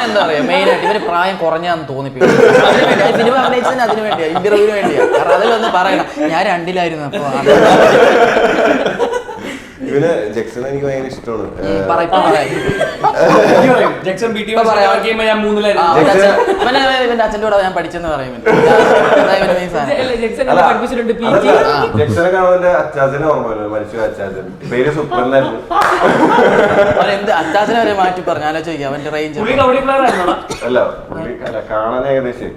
എന്താ പറയാ, മെയിനായിട്ട് ഇവര് പ്രായം കുറഞ്ഞാന്ന് തോന്നിപ്പിക്കും. സിനിമ അഭിനയിച്ചതിന് അതിനു വേണ്ടിയാ, ഇന്റർവ്യൂവിന് വേണ്ടിയാ. കാരണം അതിലൊന്ന് പറയണം, ഞാൻ 2ലായിരുന്നു അപ്പൊ. ഇവന് ജക്സൺ എനിക്ക് ഭയങ്കര ഇഷ്ടമാണ്. ഇവന്റെ അച്ഛൻ്റെ കൂടെ ഞാൻ പഠിച്ചെന്ന് പറയും. ജക്സനെ കാണുമ്പോൾ അച്ചാച്ചനെ ഓർമ്മ വരും. മരിച്ചു അച്ചാച്ചൻ, പേര് സുപ്രന്നായിരുന്നു. എന്ത് അച്ചാച്ചനെ വരെ മാറ്റി പറഞ്ഞു, ആലോചിക്കാം അവന്റെ റേഞ്ച്. അല്ല കാണാൻ ഏകദേശം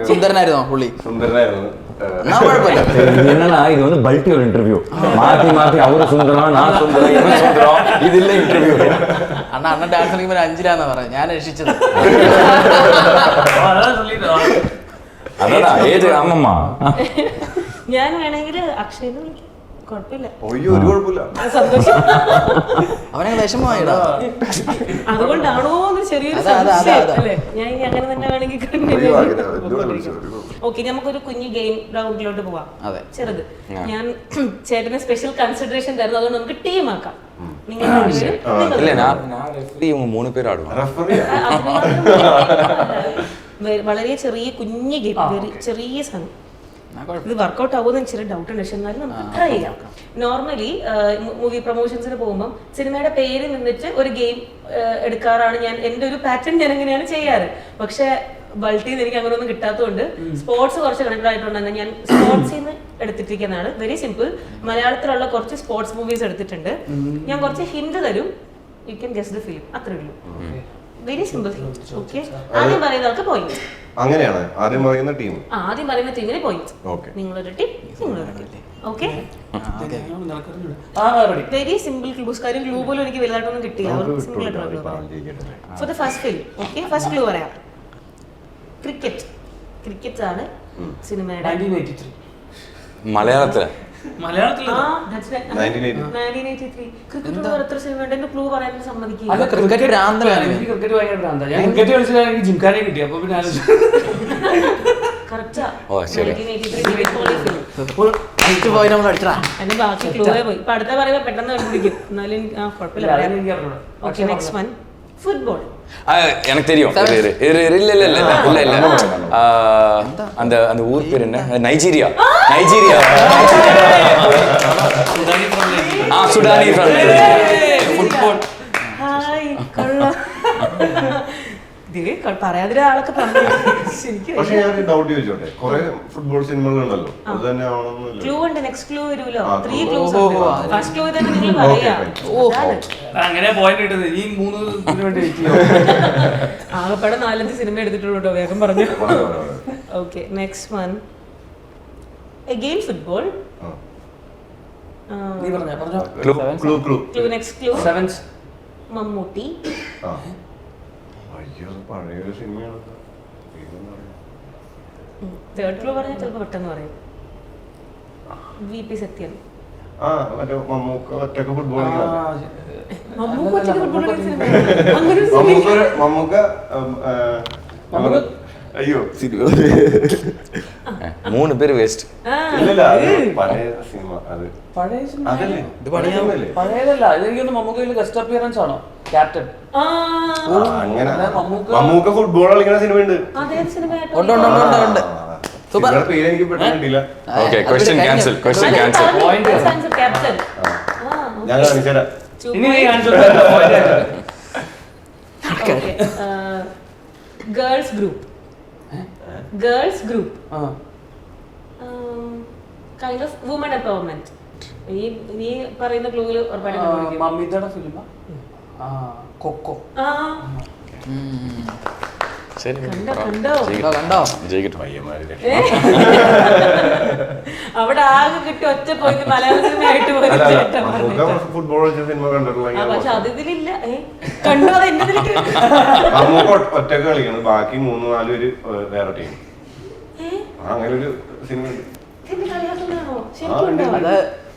സുന്ദരനായിരുന്നോ പുള്ളി? സുന്ദരനായിരുന്നു. என்னன்னா இது வந்து பல்ட்டி ஒரு இன்டர்வியூ, மாத்தி அவரு சுந்தரம் நான் சுந்தரம் இவன் சுந்தரம், இது இல்ல இன்டர்வியூ. അണ്ണൻ ഡാൻസ് കളിക്കുമ്പോൾ 5ലാന്നാ പറഞ്ഞത്, ഞാൻ രക്ഷിച്ചത്. அதான் ஏஜ். ஆமாம்மா, ഞാൻ വേണമെങ്കിൽ അക്ഷയ് കുഴപ്പമില്ല. ഒയ്യോ ഒരു കുഴപ്പമില്ല, സന്തോഷം. അവനെ വിഷമമായിടാ. അതുകൊണ്ടാണോ ചെറിയൊരു അല്ലേ? ഞാൻ ഇനി അങ്ങനെ തന്നെ വേണമെങ്കിൽ. ഓക്കെ, നമുക്കൊരു കുഞ്ഞു ഗെയിം റൗണ്ടിലോട്ട് പോവാം. ചെറുത്. ഞാൻ ചേട്ടന് സ്പെഷ്യൽ കൺസിഡറേഷൻ തരുന്നു, അതുകൊണ്ട് നമുക്ക് ടീം ആക്കാം. നിങ്ങൾ വളരെ ചെറിയ കുഞ്ഞു ഗെയിം, ചെറിയ സാധനം. ഇത് വർക്കൗട്ട് ആവുമെന്ന് ചെറിയ ഡൗട്ട് ഉണ്ട്, പക്ഷെ എന്നാലും നമുക്ക് ട്രൈ ചെയ്യാം. നോർമലി മൂവി പ്രൊമോഷൻസിന് പോകുമ്പോൾ സിനിമയുടെ പേര് നിന്നിട്ട് ഒരു ഗെയിം എടുക്കാറാണ് ഞാൻ, എൻ്റെ ഒരു പാറ്റേൺ ഞാൻ അങ്ങനെയാണ് ചെയ്യാറ്. പക്ഷെ ബൾട്ടിന്ന് എനിക്ക് അങ്ങനെ ഒന്നും കിട്ടാത്തതുകൊണ്ട് സ്പോർട്സ് കുറച്ച് കണക്ട് ആയിട്ടുണ്ടെന്ന് ഞാൻ സ്പോർട്സിൽ നിന്ന് എടുത്തിട്ടിരിക്കുന്നതാണ്. Very simple. മലയാളത്തിലുള്ള കുറച്ച് സ്പോർട്സ് മൂവീസ് എടുത്തിട്ടുണ്ട്. ഞാൻ കുറച്ച് ഹിന്റ് തരും, you can guess the film, അത്രേ ഉള്ളൂ. Very simple. ഓക്കെ, ആദ്യം പറയുന്ന ആൾക്ക് പോയിന്റ്. അങ്ങനെയാണ് ആദ്യം പറയുന്ന ടീം. ആദ്യം പറയുന്ന ടീമിന് പോയിന്റ്. നിങ്ങളൊരു ടീം, നിങ്ങളൊരു team. Okay, very simple clues. കാര്യം ക്ലൂ പോലും എനിക്ക് വലുതായിട്ടൊന്നും കിട്ടിയില്ല. സിമ്പിൾ ആയിട്ടുള്ള ക്ലൂ പറയാം. For the first film. Okay, first clue പറയാം. ക്രിക്കറ്റ് ആണ് സിനിമയുടെ. മലയാളത്തില് ക്രിക്കറ്റ് സിനിമ ക്ലൂ പറയാൻ സമ്മതിക്കില്ല. ക്രിക്കറ്റ് ഭയങ്കര ഭ്രാന്താണ്. ഞാൻ ക്രിക്കറ്റ് കളിച്ചാൽ എനിക്ക് ജിംഖാനെ കിട്ടി. അപ്പൊ പിന്നെ എന്റെ ബാക്കി ക്ലൂ പോയി. ഇപ്പൊ അടുത്ത പറയുമ്പോ പെട്ടെന്ന് കണ്ടുപിടിക്കും. എന്നാലും കുഴപ്പമില്ല. Okay, next one. ഫുട്ബോൾ. எனக்கு தெரியும். இல்ல அந்த அந்த ஊர் பேர் என்ன? நைஜீரியா. Sudani from football. പറയാതിര ആളൊക്കെ പക്ഷെ ഞാൻ ഡൗട്ട് ചോദിച്ചോട്ടെ, കുറെ ഫുട്ബോൾ സിനിമകളുണ്ടല്ലോ, അത് തന്നെ ആവണമെന്നില്ല. ക്ലൂ ഉണ്ട്, നെക്സ്റ്റ് ക്ലൂ വരുമല്ലോ. 3 ക്ലൂസ് ഉണ്ട്. ഫസ്റ്റ് ക്ലൂ തന്നെ നിങ്ങൾ പറയാ. അങ്ങനെ പോയിന്റ് കിട്ടുന്നത് ഈ 3 വേണ്ടി ആകെപ്പാടെ 4-5 സിനിമ എടുത്തിട്ടുള്ളൂ. വേഗം പറഞ്ഞു. Okay, next one. Again football. നീ പറഞ്ഞോ. Clue next clue. Sevens. Mammootty. അയ്യോ, പഴയൊരു സിനിമയാണ്. തേർഡ് ക്ലൂ പറഞ്ഞാൽ ചിലപ്പോൾ പെട്ടെന്ന് പറയും. VP സത്യൻ. മറ്റേ മമ്മൂക്ക ഒറ്റക്ക് ഫുട്ബോൾ മമ്മൂക്ക അയ്യോ 3 പേര് വേസ്റ്റ്. ഇല്ലല്ല, അത് പഴയ സിനിമ. അത് പഴയ സിനിമ അതല്ലേ ഇത് പണിയാമല്ലേ? പഴയതല്ല, ഇതെനിക്കൊന്ന് മമ്മൂക്കയിൽ ഗസ്റ്റ് അപ്പിയറൻസ് ആണോ ക്യാപ്റ്റൻ? അങ്ങനെ മമ്മൂക്ക മമ്മൂക്ക ഫുട്ബോൾ കളിക്കുന്ന സിനിമ ഉണ്ട്. അതേ സിനിമയായിട്ട് ഉണ്ട് ഉണ്ട് ഉണ്ട് ഉണ്ട്. സൂപ്പർ. സിനിമയുടെ പേര് എനിക്ക് പെട്ടെന്ന് കിട്ടിയില്ല. Okay, question cancel. ക്യാപ്റ്റൻ. ഞാൻ കാണിച്ചുതരാം. ഇനി നീ കാണിച്ചു girls group. Girls group kind of woman empowerment. നീ പറയുന്ന ക്ലൂവിൽ ഉറപ്പായിട്ടും മമ്മീതയുടെ ഫിലിം കൊക്കോ. ശരി, കണ്ടോ കണ്ടോ? ജയിക്കട്ടെ. അവിടെ ആകെ കിട്ടി ഒറ്റ പോയിട്ട് മലയാള സിനിമയായിട്ട് പോയി ചേട്ടൻ മമ്മൂക്ക ഫുട്ബോൾ കളിച്ച സിനിമ കണ്ടിട്ടുള്ള പക്ഷെ അതിലില്ല. കണ്ടോ? അത് എന്റെ മമ്മൂക്ക ഒറ്റക്ക് കളിക്കണം, ബാക്കി 3-4 പേര് വേറെ ടീം. അങ്ങനെ ഒരു സിനിമ ഉണ്ട്. കളിയാക്കുന്നതാണോ? ആ, ഉണ്ട്, ശരിക്കും ഉണ്ട്. ഉണ്ടോ?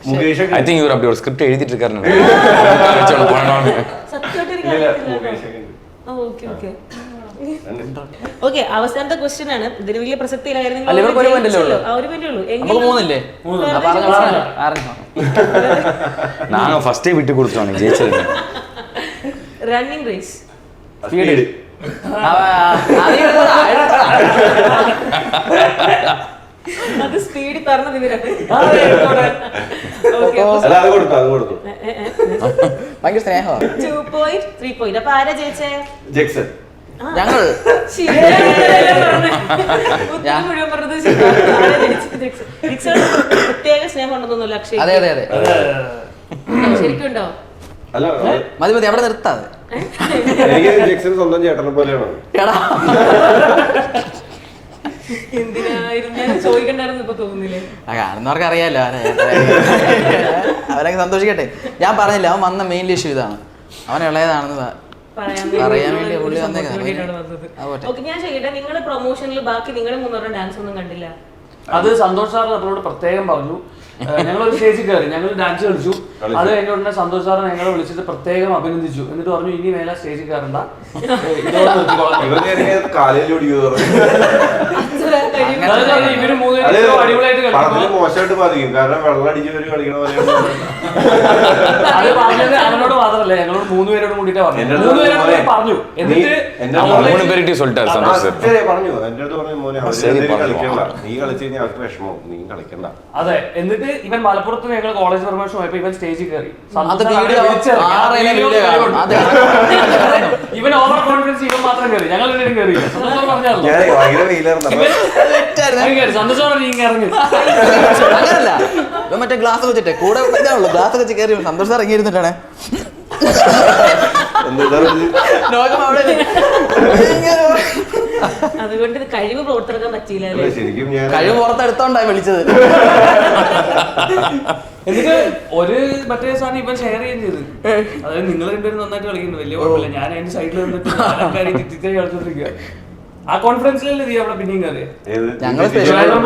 മുകേഷ് ഒക്കെ I think your update script എഴുതിയിട്ട് കാരണം സത്യമായിട്ട് എനിക്ക് ഇല്ല, അറിയത്തില്ല മുകേഷ് ഒക്കെ കേട്ടോ. ഉണ്ട്. ഓക്കെ ഓക്കെ ഉണ്ട്. ഓക്കെ, അവസാനത്തെ ക്വസ്റ്റ്യൻ ആണ്. ഇതിന് വലിയ പ്രസക്തിയിലായിരുന്നു. അല്ല, ഇവർക്ക് ഒരു point അല്ലേ ഉള്ളൂ? ഒരു point ഉള്ളൂ. നമുക്ക് 3 ഇല്ലേ? നാങ്ങ ഫസ്റ്റേ വിട്ടു കൊടുത്തോണ് ജയിച്ചത്. Running race. സ്പീഡ്. അത് സ്പീഡിൽ പറഞ്ഞത് ഇവരാണ്. അല്ല, അത് കൊടുത്തു. ഭയങ്കര സ്നേഹമാണ്. 2 point 3 point. അപ്പൊ ആരാ ജയിച്ചേ? ജെക്സൺ. ഞങ്ങൾ മുഴുവൻ പറഞ്ഞത് പ്രത്യേക സ്നേഹം ഉണ്ടെന്നൊന്നുമില്ല അക്ഷയ്. അതെ അതെ അതെ. ശരിക്കും ഉണ്ടോ? അല്ല, മതി മതി, അവിടെ നിർത്താതെ. എനിക്ക് ജെക്സൺ സ്വന്തം ചേട്ടനെ പോലെയാണ്. എടാ, എന്തിനായിരുന്നു ഞാൻ ചോദിക്കണ്ടായിരുന്നു ഇപ്പൊ തോന്നുന്നില്ലേ? കാണുന്നവർക്ക് അറിയാലോ. അവരൊക്കെ സന്തോഷിക്കട്ടെ. ഞാൻ പറഞ്ഞില്ല, അവൻ വന്ന മെയിൻ ഇഷ്യൂ ഇതാണ്. അവൻ ഇളയതാണെന്ന് പറയാൻ വേണ്ടി പുള്ളി വന്നേക്കുന്നത്. ഓക്കെ, ഞാൻ ചെയ്യട്ടെ. നിങ്ങളുടെ പ്രൊമോഷനിൽ ബാക്കി നിങ്ങളുടെ 3 ഡാൻസ് ഒന്നും കണ്ടില്ല. അത് സന്തോഷ് സാർ നമ്മളോട് പ്രത്യേകം പറഞ്ഞു. ഞങ്ങളൊരു സ്റ്റേജിൽ കയറി, ഞങ്ങൾ ഡാൻസ് കളിച്ചു. അത് കഴിഞ്ഞ ഉടനെ സന്തോഷ് സാർ ഞങ്ങളെ വിളിച്ചിട്ട് പ്രത്യേകം അഭിനന്ദിച്ചു. എന്നിട്ട് പറഞ്ഞു, ഇനി മേലെ സ്റ്റേജിൽ കയറണ്ട, ഇവര് 3 അടിപൊളിയായിട്ട് കളിക്കും. മോശമായിട്ട് ബാധിക്കും, കാരണം വെള്ളം അടിച്ചവര് കളിക്കണ പോലെ. അത് പറഞ്ഞത് അവനോട് മാത്രമല്ല, ഞങ്ങളോട് 3 പേരോട് കൂടിയിട്ടാ പറഞ്ഞു. 3 പേരോട് പറഞ്ഞു. എന്നിട്ട് പറഞ്ഞു എന്റെ അടുത്ത് പറഞ്ഞു, മോനെ കളിക്കണ്ട, നീ കളിച്ചു കഴിഞ്ഞാൽ അവർക്ക് വിഷമം, നീ കളിക്കണ്ട. അതെ, എന്നിട്ട് ഇവൻ മലപ്പുറത്ത് ഞങ്ങൾ കോളേജ് പ്രൊമോഷൻ പോയപ്പോ ഇവൻ സ്റ്റേജിൽ കയറി. ഇവൻ ഓവർ കോൺഫിഡൻസ്, ഇവൻ മാത്രം കയറി, ഞങ്ങൾ രണ്ടുപേരും കയറിയില്ല. സന്തോഷം പറഞ്ഞാലോ, സന്തോഷം പറഞ്ഞു ഇങ്ങനെ ഇറങ്ങി. അങ്ങനല്ല, ഇവൻ മറ്റേ ഗ്ലാസ് വെച്ചിട്ട് കൂടെ ഇതാണല്ലോ, ഗ്ലാസ് വെച്ച് കയറി സന്തോഷം ഇറങ്ങിയിരുന്നിട്ടാണ്. അതുകൊണ്ട് ഇത് കഴിവ് പുറത്തെടുക്കാൻ പറ്റിയില്ല. ശരിക്കും ഞാൻ കഴിവ് പുറത്തെടുത്തോണ്ടായി വിളിച്ചത്. എന്നിട്ട് ഒരു മറ്റേ സാധനം ഇവൻ ഷെയർ ചെയ്യുകയും ചെയ്ത്. അതായത് നിങ്ങൾ രണ്ടുപേരും നന്നായിട്ട് കളിക്കുന്നു, വലിയ കുഴപ്പമില്ല, ഞാൻ അതിന്റെ സൈഡിൽ നിന്നിട്ട് കളിച്ചോണ്ടിരിക്കുക. ആ കോൺഫിഡൻസിലല്ലേ നീ അവിടെ പിന്നെയും കയറിയ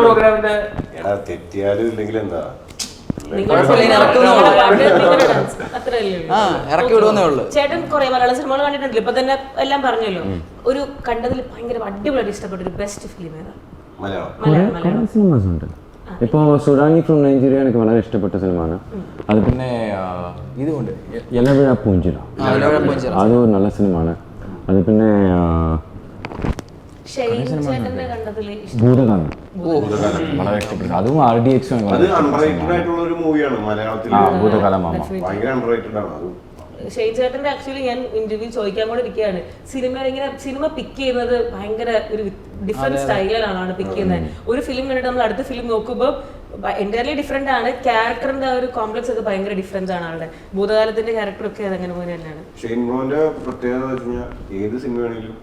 പ്രോഗ്രാമിന്റെ. തെറ്റിയാലും ഇല്ലെങ്കിൽ എന്താ ഇറക്കി വിടുവന്നേ ഉള്ളു. ചേട്ടൻ കുറെ മലയാള സിനിമകൾ കണ്ടിട്ടുണ്ടല്ലോ, ഇപ്പൊ തന്നെ എല്ലാം പറഞ്ഞല്ലോ. ഒരു കണ്ടതിൽ ഭയങ്കര അടിപൊളിയായിട്ട് ഇഷ്ടപ്പെട്ട ഒരു ബെസ്റ്റ് ഫിലിം ഏതാ? മലയാളം സിനിമാസ് ഉണ്ട്. ഇപ്പോൾ സുഡാനി ഫ്രം നൈജീരിയ എനിക്ക് വളരെ ഇഷ്ടപ്പെട്ട സിനിമയാണ്. അത് പിന്നെ ഇതുകൊണ്ട് എലവിഴ പൂഞ്ചിറ, അത് ഒരു നല്ല സിനിമയാണ്. അത് പിന്നെ ഭൂതകാലം വളരെ ഇഷ്ടപ്പെട്ടു. അതും RDX അത് അണ്ടർറേറ്റഡ് ആയിട്ടുള്ള ഒരു മൂവിയാണ് മലയാളത്തിൽ. ഭൂതകാലം മാമ ഭയങ്കര അണ്ടർറേറ്റഡ് ആണ് അത്. ഷെയ്ൻ ചേട്ടന്റെ ആക്ച്വലി ഞാൻ ഇന്റർവ്യൂ ചോദിക്കാൻ കൂടെ ഇരിക്കുകയാണ്. സിനിമ പിക്ക് ചെയ്യുന്നത് ഭയങ്കര ഒരു ഡിഫറെന്റ് സ്റ്റൈലിലാണ് പിക്ക് ചെയ്യുന്നത്. ഒരു ഫിലിം കണ്ടിട്ട് നമ്മൾ അടുത്ത ഫിലിം നോക്കുമ്പോൾ എൻറ്റയർലി ഡിഫറെന്റ് ആണ്. ക്യാരക്ടറിന്റെ ഒരു കോംപ്ലക്സ് ഒക്കെ ഭയങ്കര ഡിഫറൻസ് ആണ് ആളുടെ. ഭൂതകാലത്തിന്റെ ക്യാരക്ടർ ഒക്കെ അതങ്ങനെ പോലെ തന്നെയാണ്. ഷെയ്ൻ മോന്റെ പ്രത്യേകത ഏത് സിനിമയാണെങ്കിലും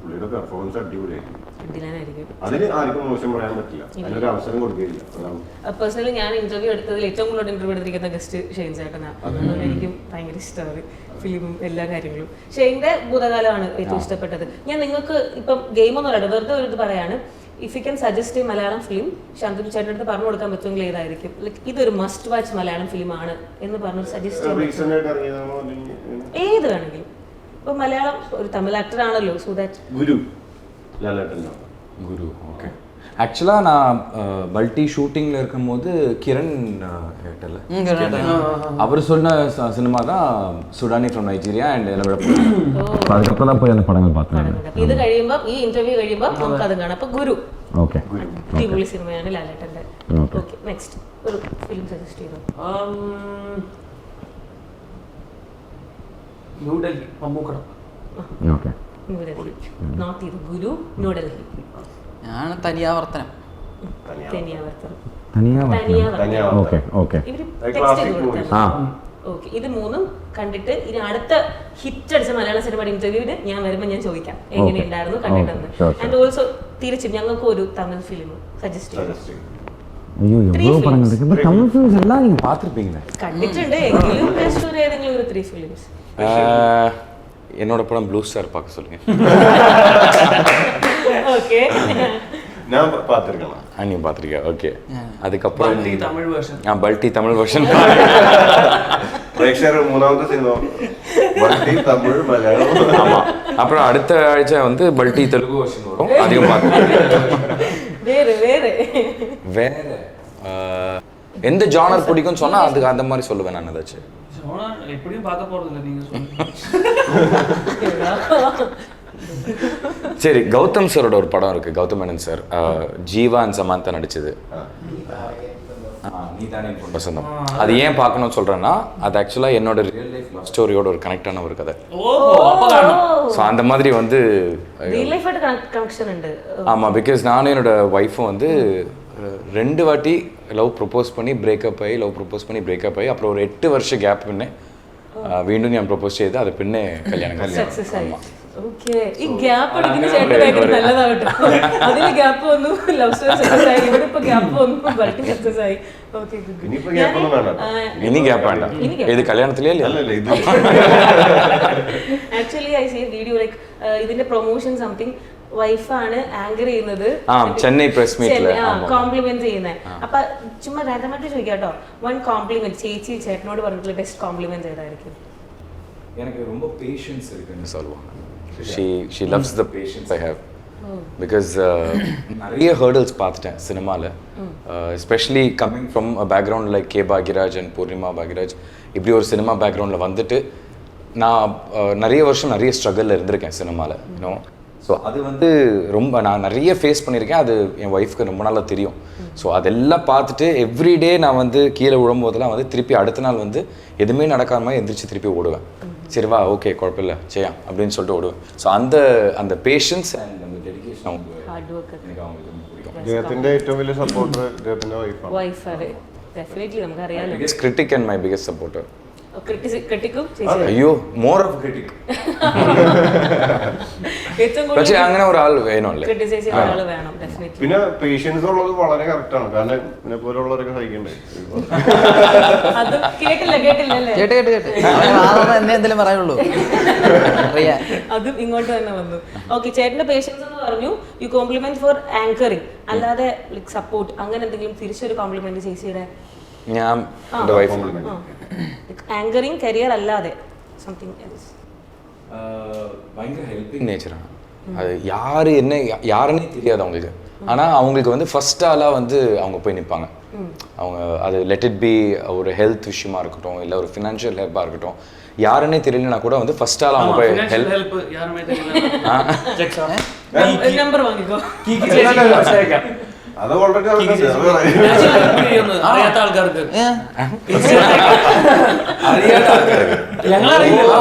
പുള്ളിയുടെ പെർഫോമൻസ് അടിപൊളിയായിരിക്കും. അതിന് ആർക്കും മോശം പറയാൻ പറ്റില്ല, അതിനൊരു അവസരം കൊടുക്കുകയില്ല. പേഴ്സണലി ഞാൻ ഇന്റർവ്യൂ എടുത്തതിൽ ഏറ്റവും കൂടുതൽ ഇന്റർവ്യൂ എടുത്തിരിക്കുന്ന ഗസ്റ്റ് ഷെയ്ൻ ചേട്ടനാണ്. അതുകൊണ്ട് എനിക്കും ഭയങ്കര ഇഷ്ടമാണ് ഫിലിമും എല്ലാ കാര്യങ്ങളും. ഷെയ്ൻ്റെ ഭൂതകാലമാണ് ഏറ്റവും ഇഷ്ടപ്പെട്ടത്. ഞാൻ നിങ്ങൾക്ക് ഇപ്പം ഗെയിമൊന്നും അല്ല, വെറുതെ ഒരു ഇത് പറയാണ്. If you can suggest Malayalam film Shantanu ചേട്ടൻ്റെ അടുത്ത് പറഞ്ഞു കൊടുക്കാൻ പറ്റുമെങ്കിൽ ഏതായിരിക്കും? ലൈക്ക് ഇതൊരു മസ്റ്റ് വാച്ച് മലയാളം ഫിലിമാണ് എന്ന് പറഞ്ഞു സജസ്റ്റ് ചെയ്യാൻ ഏത് വേണമെങ്കിലും. ഇപ്പൊ മലയാളം ഒരു തമിഴ് ആക്ടർ ആണല്ലോ, സോ ദാറ്റ് ഗുരു ലാലേട്ടൻ്റെ குரு ஓகே. ஆக்சுவலாக நான் பல்டி ஷூட்டிங்கில் இருக்கும்போது கிரண் கேட்டல அவர் சொன்ன சினிமா தான் சுடானி ஃப்ரம் நைஜீரியா அண்ட் என்னோட அதுக்கப்புறம் தான் போய் அந்த படங்கள் பார்த்தேன். ഇത് കഴിയുമ്പോൾ ഈ ഇന്റർവ്യൂ കഴിയുമ്പോൾ നമുക്ക് അത് കാണാം. അപ്പൊ ഗുരു ഓക്കെ അടിപൊളി സിനിമയാണ് ലാലേട്ടന്റെ. ഓക്കെ നെക്സ്റ്റ് ഒരു ഫിലിം സജസ്റ്റ് ചെയ്തോ. ന്യൂഡൽഹി മമ്മൂക്കട. ഓക്കെ ന്യൂഡൽഹി നോട്ട് ചെയ്തു. ഗുരു ന്യൂഡൽഹി. ഞാൻ തനിയാവർത്തനം. തനിയാവർത്തനം. ഓക്കെ ഓക്കെ ഇവര് ടെക്സ്റ്റ് ചെയ്ത് കൊടുത്തു. ആ ഓക്കെ ഇത് മൂന്നും കണ്ടിട്ട് ഇനി അടുത്ത ഹിറ്റ് അടിച്ച മലയാള സിനിമയുടെ ഇന്റർവ്യൂവിന് ഞാൻ വരുമ്പോൾ ഞാൻ ചോദിക്കാം എങ്ങനെയുണ്ടായിരുന്നു കണ്ടിട്ടെന്ന്. ആൻഡ് ഓൾസോ തിരിച്ചും ഞങ്ങൾക്ക് ഒരു തമിഴ് ഫിലിം സജസ്റ്റ് ചെയ്യും. ஐயோ எவ்வளோ படங்கள் இருக்கு. பட் தமிழ் ஃபிலிம்ஸ் எல்லாம் நீங்கள் பார்த்துருப்பீங்களே. കണ്ടിട്ടുണ്ട് എങ്കിലും ബെസ്റ്റ് ഒരു ഏതെങ്കിലും ഒരു 3 ഫിലിംസ്. என்னோட படம் ப்ளூ ஸ்டார் பார்க்க சொல்லுங்க. ഓക്കെ ഞാൻ பார்த்திருக்கேன். நீ பார்த்துருக்கியா? ஓகே. அதுக்கப்புறம் ബൾട്ടി തമിഴ് വേർഷൻ. பல்ட்டி தமிழ் வெர்ஷன். പ്രേക്ഷകർ മൂന്നാമത്തെ സിനിമ ബൾട്ടി തമിഴ് മലയാളം. ஆமாம். அப்புறம் அடுத்த ஆഴ്ച வந்து பல்ட்டி தெலுங்கு வெர்ஷன் வரும். அதையும் பார்த்து வேறு வேறு வேற எந்த ஜானர் பிடிக்கும்னு சொன்னா அதுக்கு அந்த மாதிரி சொல்லுவேன் நான் ஏதாச்சும். எப்படியும் பார்க்க போறது இல்லை நீங்க சொல்லுங்க. சரி, கௌதம் சாரோட ஒரு படம் இருக்கு, கௌதம் மேனன் சார், ஜீவா அண்ட் சமந்தா நடிச்சது, நீதானே வசந்தம். அது ஏன் பார்க்கணும்னு சொல்றேன்னா அது ஆக்சுவலாக என்னோட ரியல் லைஃப் லவ் ஸ்டோரியோட ஒரு கனெக்டான ஒரு கதை. ஸோ அந்த மாதிரி வந்து ரியல் லைஃப் கனெக்ஷன் ഉണ്ട്. ஆமாம், பிகாஸ் நானும் என்னோட ஒய்ஃபும் வந்து 2 வாட்டி லவ் ப்ரொப்போஸ் பண்ணி பிரேக்கப் ആയി, ലവ് പ്രൊപ്പോസ് பண்ணி ബ്രേക്കപ്പ് ആയി. അப்புறம் ഒരു 8 വർഷ ഗ്യാപ്പ് പിന്നെ വീണ്ടും ഞാൻ പ്രൊപ്പോസ് ചെയ്ത് അത് പിന്നെ കല്യാണം സക്സസ് ആയി. ഓക്കേ, ഈ ഗ്യാപ്പ് അടിക്കുന്ന ചേട്ടൻ ഭയങ്കര നല്ലതാവട്ടെ. അതിൽ ഗ്യാപ്പ് വന്നു, ലവ് സ്റ്റോറി സക്സസ് ആയി. ഇവിടെ ഇപ്പൊ ഗ്യാപ്പ് വന്നു, ബൾട്ടി സക്സസ് ആയി. ഓക്കേ, ഇനിയിപ്പോ ഗ്യാപ്പ് ഒന്നും വേണ്ട. ഇനി ഗ്യാപ്പ് വേണ്ട. ഇത് കല്യാണത്തിലേ അല്ലല്ല ഇത് actually I see video like ഇതിന്റെ പ്രൊമോഷൻ സംതിങ് വൈഫാണ് ആങ്കർ ചെയ്യുന്നത്. ചെന്നൈ പ്രസ് മീറ്റില് കോംപ്ലിമെന്റ് ചെയ്യുന്നത്. അപ്പൊ ചുമ്മാ രാധമായിട്ട് ചോദിക്കാട്ടോ, 1 കോംപ്ലിമെന്റ് ചേച്ചി ചേട്ടനോട് പറഞ്ഞിട്ടുള്ള ബെസ്റ്റ് കോംപ്ലിമെന്റ് ഏതായിരിക്കും? எனக்கு ரொம்ப பேஷன்ஸ் இருக்குன்னு சொல்லுவாங்க. she loves the patience I have because நிறைய hurdles பார்த்துட்டேன் சினிமாவில், especially coming from a background like K Bhagyaraj and Poornima Bhagyaraj. இப்படி ஒரு சினிமா பேக்ரவுண்டில் வந்துட்டு நான் நிறைய வருஷம் நிறைய ஸ்ட்ரகிளில் இருந்திருக்கேன் சினிமாவில், யூனோ. ஸோ அது வந்து ரொம்ப நான் நிறைய ஃபேஸ் பண்ணியிருக்கேன். அது என் ஒய்ஃப்க்கு ரொம்ப நாளாக தெரியும். ஸோ அதெல்லாம் பார்த்துட்டு எவ்ரிடே நான் வந்து கீழே விழும்போதெல்லாம் வந்து திருப்பி அடுத்த நாள் வந்து எதுவுமே நடக்காம எந்திரிச்சு திருப்பி ஓடுவேன். சரி வா, ஓகே குழப்பமில்ல செய்யாம் அப்படின்னு சொல்லிட்டு ஓடுவேன். ஸோ அந்த பேஷன்ஸ் அண்ட் அந்த டெடிகேஷன் அவங்க ഹാർഡ് വർക്ക് எனக்கு அவங்களுக்கு ரொம்ப பிடிக்கும். അദ്ദേഹത്തിന്റെ ഏറ്റവും വലിയ സപ്പോർട്ടർ അദ്ദേഹത്തിന്റെ വൈഫാണ്. വൈഫാണ് ഡെഫിനറ്റ്ലി, നമുക്കറിയാലോ. biggest critic and my biggest supporter. ക്രിട്ടിക്കും ചേച്ചി ஐயோ, more of critic. ഏറ്റവും പക്ഷേ കൂടുതൽ അങ്ങനെ ഒരാൾ വേണമല്ലേ? ക്രിട്ടിസൈസ് ചെയ്യുന്ന ഒരാൾ വേണം ഡെഫിനറ്റ്ലി. പിന്നെ പേഷ്യൻസ് ഉള്ളത് വളരെ കറക്റ്റ് ആണ്. കാരണം ഇതിനെ പോലുള്ളവരൊക്കെ സഹിക്കണ്ടേ. അത് കേട്ടില്ലല്ലേ? കേട്ട് എന്നെ എന്തെങ്കിലും പറയുള്ളൂ. അതും ഇങ്ങോട്ട് തന്നെ വന്നു. ഓക്കെ, ചേട്ടന്റെ പേഷ്യൻസ് എന്ന് പറഞ്ഞു. യു കോംപ്ലിമെന്റ് ഫോർ ആങ്കറിങ്, അല്ലാതെ ലൈക് സപ്പോർട്ട് അങ്ങനെ എന്തെങ്കിലും തിരിച്ചൊരു കോംപ്ലിമെന്റ് ചേച്ചിയുടെ? ഞാൻ എൻ്റെ വൈഫ് ആങ്കറിങ് കരിയർ അല്ലാതെ സംതിങ് എൽസ്? பயங்கர ஹெல்பிங் நேச்சரான அது யாருன்னே தெரியாது அவங்களுக்கு. ஆனால் அவங்களுக்கு வந்து ஃபர்ஸ்ட் ஆளாக வந்து அவங்க போய் நிற்பாங்க. அவங்க அது லெட் இட் பி ஒரு ஹெல்த் விஷயமா இருக்கட்டும், இல்லை ஒரு ஃபினான்ஷியல் ஹெல்ப்பாக இருக்கட்டும், யாருன்னே தெரியலனா கூட வந்து ஃபர்ஸ்ட் ஆளாக அவங்க போய் ஹெல்ப். யாருமே தெரியல. നമ്പർ വാങ്ങിക്കോ. അത് ഓൾറെഡി അറിയാത്ത ആൾക്കാർക്ക്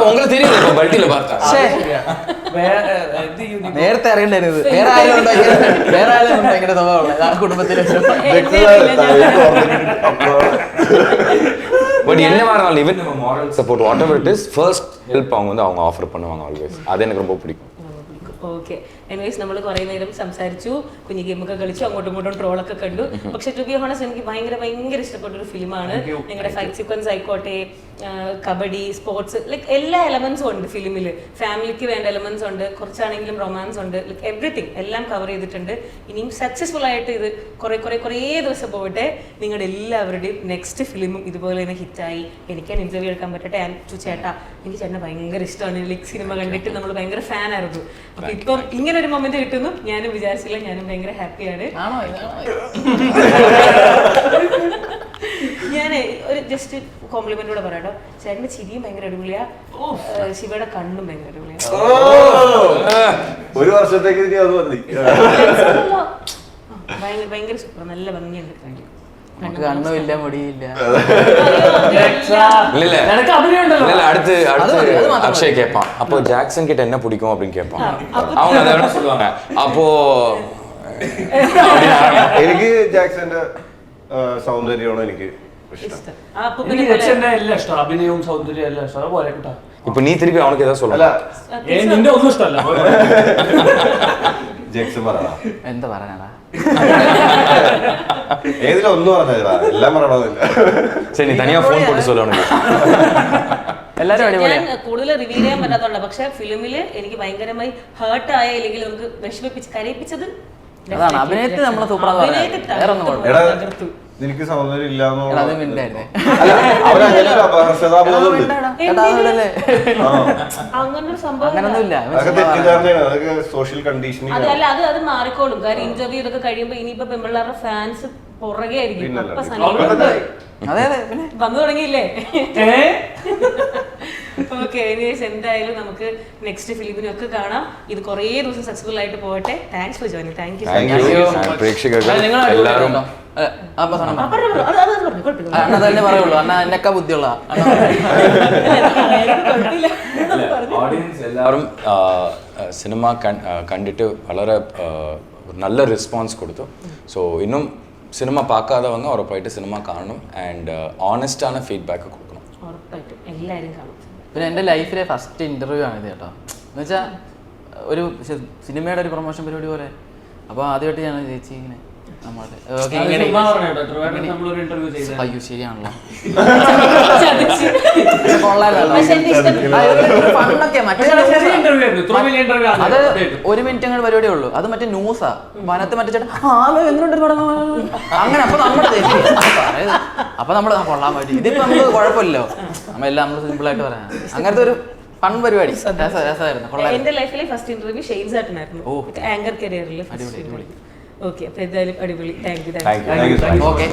உங்களுக்கு தெரியும் பல்ட்டியில் பார்த்தா നേരത്തെ അറിയണ്ടായിരുന്നത്. വേറെ ആരും ഭയങ്കര സ്വഭാവമുള്ള കുടുംബത്തിലെ. பட் என்னவா இருந்தாலும் ஈவன் நம்ம moral support what ever it is, first help அவங்க வந்து அவங்க ஆஃபர் பண்ணுவாங்க ஆல்வேஸ். அது எனக்கு ரொம்ப பிடிக்கும். ഓക്കെ, എനിവേസ് നമ്മൾ കുറേ നേരം സംസാരിച്ചു, കുഞ്ഞു ഗെയിമൊക്കെ കളിച്ചു, അങ്ങോട്ടും ഇങ്ങോട്ടും ട്രോളൊക്കെ കണ്ടു. പക്ഷെ ടു ബി ഹോണസ്റ്റ് എനിക്ക് ഭയങ്കര ഇഷ്ടപ്പെട്ട ഒരു ഫിലിമാണ്. നിങ്ങളുടെ ഫൈറ്റ് സീക്വൻസ് ആയിക്കോട്ടെ, കബഡി, സ്പോർട്സ്, ലൈക്ക് എല്ലാ എലമെന്റ്സും ഉണ്ട് ഫിലിമിൽ. ഫാമിലിക്ക് വേണ്ട എലമെന്റ്സ് ഉണ്ട്, കുറച്ചാണെങ്കിലും റൊമാൻസ് ഉണ്ട്, ലൈക്ക് എവറിത്തിങ് എല്ലാം കവർ ചെയ്തിട്ടുണ്ട്. ഇനിയും സക്സസ്ഫുൾ ആയിട്ട് ഇത് കുറേ ദിവസം പോകട്ടെ. നിങ്ങളുടെ എല്ലാവരുടെയും നെക്സ്റ്റ് ഫിലിമും ഇതുപോലെ തന്നെ ഹിറ്റായി എനിക്ക് ഇന്റർവ്യൂ എടുക്കാൻ പറ്റട്ടെ. ആൻഡ് ചേട്ടാ, എനിക്ക് ചേട്ടനെ ഭയങ്കര ഇഷ്ടമാണ്. ലൈക്ക് സിനിമ കണ്ടിട്ട് നമ്മൾ ഭയങ്കര ഫാനായിരുന്നു. ഇപ്പം ഇങ്ങനെ ഒരു മൊമെന്റ് കിട്ടുന്നു ഞാനും വിചാരിച്ചില്ല, ഞാനും ഭയങ്കര ഹാപ്പിയാണ്. ആണോ ഇതാണോ ഞാൻ ഒരു ജസ്റ്റ് കോംപ്ലിമെന്റ് കൂടെ പറയാട്ടോ, ചേട്ടന്റെ ചിരിയും ഭയങ്കര അടിപൊളിയാ, ശിവയുടെ കണ്ണും ഭയങ്കര അടിപൊളിയാ. ഒരു വർഷത്തേക്ക് ഇനി അത് മതി. ഭയങ്കര സൂപ്പർ, നല്ല ഭംഗിയുണ്ട്. നമുക്ക് കണ്ണുമില്ല മുടിയില്ല. നിനക്ക് അഭിനയം ഉണ്ടല്ലോ. அடுத்து அக்ஷய் கேட்பான், அப்போ ஜாக்சன் கிட்ட என்ன பிடிக்கும் அப்படின்னு கேட்பான். அவங்க அதை வேணா சொல்லுவாங்க. அப்போ എനിക്ക് ജാക്സന്റെ സൗന്ദര്യമാണ് എനിക്ക് ഇഷ്ടം. എനിക്ക് ജാക്സന്റെ എല്ലാം ഇഷ്ടം, അഭിനയവും സൗന്ദര്യവും എല്ലാം ഇഷ്ടം. അതുപോലെ കേട്ടോ. இப்போ நீ திருப்பி அவனுக்கு ஏதாவது അല്ല சொல்லலாம். നിന്റെ ഒന്നും ഇഷ്ടമല്ല. ജാക്സൺ പറയണ എന്താ പറയാനാ, ഏതിലൊന്നും പറഞ്ഞാ എല്ലാം പറയണമെന്നില്ല. சரி, நீ தனியா ஃபோன் போட்டு சொல்ல அவனுக்கு. എല്ലാരും അടിപൊളിയാ. ഞാൻ കൂടുതൽ റിവീൽ ചെയ്യാൻ പറ്റാത്തതുകൊണ്ട്, പക്ഷെ ഫിലിമില് എനിക്ക് ഭയങ്കരമായി ഹേർട്ട് ആയ, അല്ലെങ്കിൽ നമുക്ക് വിഷമിപ്പിച്ച് കരയിപ്പിച്ചത് അതാണ് അഭിനയത്തിൽ നമ്മളെ സൂപ്പറാന്ന് പറയാം, വേറെ ഒന്നും കുഴപ്പമില്ല. എടാ നിനക്ക് സൗന്ദര്യം ഇല്ലാന്നോ? അത് മിണ്ടായിരുന്നേ. അവരങ്ങനെ ഒരു അപഹർഷതാബോധമുണ്ട്. അങ്ങനൊരു സംഭവം അങ്ങനൊന്നുമില്ല. അതൊക്കെ തെറ്റിദ്ധാരണയാണ്, അതൊക്കെ സോഷ്യൽ കണ്ടീഷനിങ്. അതല്ല, അത് മാറിക്കോളും. കാരണം ഇന്റർവ്യൂ ഇതൊക്കെ കഴിയുമ്പോ ഇനിയിപ്പോ പെമ്പിള്ളാരുടെ ഫാൻസ് പുറകെ ആയിരിക്കും. അപ്പൊ അതെ അതെ പിന്നെ വന്നു തുടങ്ങിയില്ലേ? ഓക്കെ, എന്തായാലും നമുക്ക് നെക്സ്റ്റ് ഫിലിമിനൊക്കെ കാണാം. ഇത് കുറേ ദിവസം സക്സസ്ഫുൾ ആയിട്ട് പോകട്ടെ. Thanks for joining. Thank you. പ്രേക്ഷകർക്ക് നിങ്ങൾ എല്ലാവരും അണ്ണ തന്നെ പറയുള്ളൂ, അണ്ണ എന്നെക്കാ ബുദ്ധിയുള്ള ഓഡിയൻസ് എല്ലാവരും സിനിമ കണ്ടിട്ട് വളരെ നല്ല റെസ്പോൺസ് കൊടുത്തു. സോ ഇന്നും സിനിമ பார்க்காதவங்க ഉറപ്പായിട്ട് സിനിമ കാണണം ആൻഡ് ഓണസ്റ്റ് ആണ് ഫീഡ്ബാക്ക് കൊടുക്കണം. ഉറപ്പായിട്ടും എല്ലാവരും കാണും. പിന്നെ എൻ്റെ ലൈഫിലെ ഫസ്റ്റ് ഇൻ്റർവ്യൂ ആണിത് കേട്ടോ. എന്ന് വെച്ചാൽ ഒരു സിനിമയുടെ ഒരു പ്രൊമോഷൻ പരിപാടി പോലെ. അപ്പോൾ ആദ്യമായിട്ട് ഞാൻ ചേച്ചി ഇങ്ങനെ നമ്മളുടെ അയ്യോ ശരിയാണല്ലോ അത് 1 മിനിറ്റ് അങ്ങനെ പരിപാടിയേ ഉള്ളൂ. അത് മറ്റേ ന്യൂസാ, വനത്ത് മറ്റേ ചേട്ടൻ എങ്ങനെയുണ്ട് അങ്ങനെ. അപ്പൊ നമ്മുടെ അപ്പൊ നമ്മള് കൊള്ളാൻ പറ്റി. ഇതിപ്പോ നമുക്ക് കുഴപ്പമില്ലല്ലോ, നമ്മളെല്ലാം നമ്മള് സിമ്പിൾ ആയിട്ട് പറയാം. അങ്ങനത്തെ ഒരു ഫൺ പരിപാടി രസമായിരുന്നു. എന്റെ ലൈഫിലെ ഫസ്റ്റ് ഇന്റർവ്യൂ ഷെയ്ൻ ചേട്ടനായിരുന്നു, ആങ്കർ കരിയറിൽ. ഓക്കെ, അപ്പൊ എന്തായാലും അടിപൊളി. Thank you. ഓക്കെ.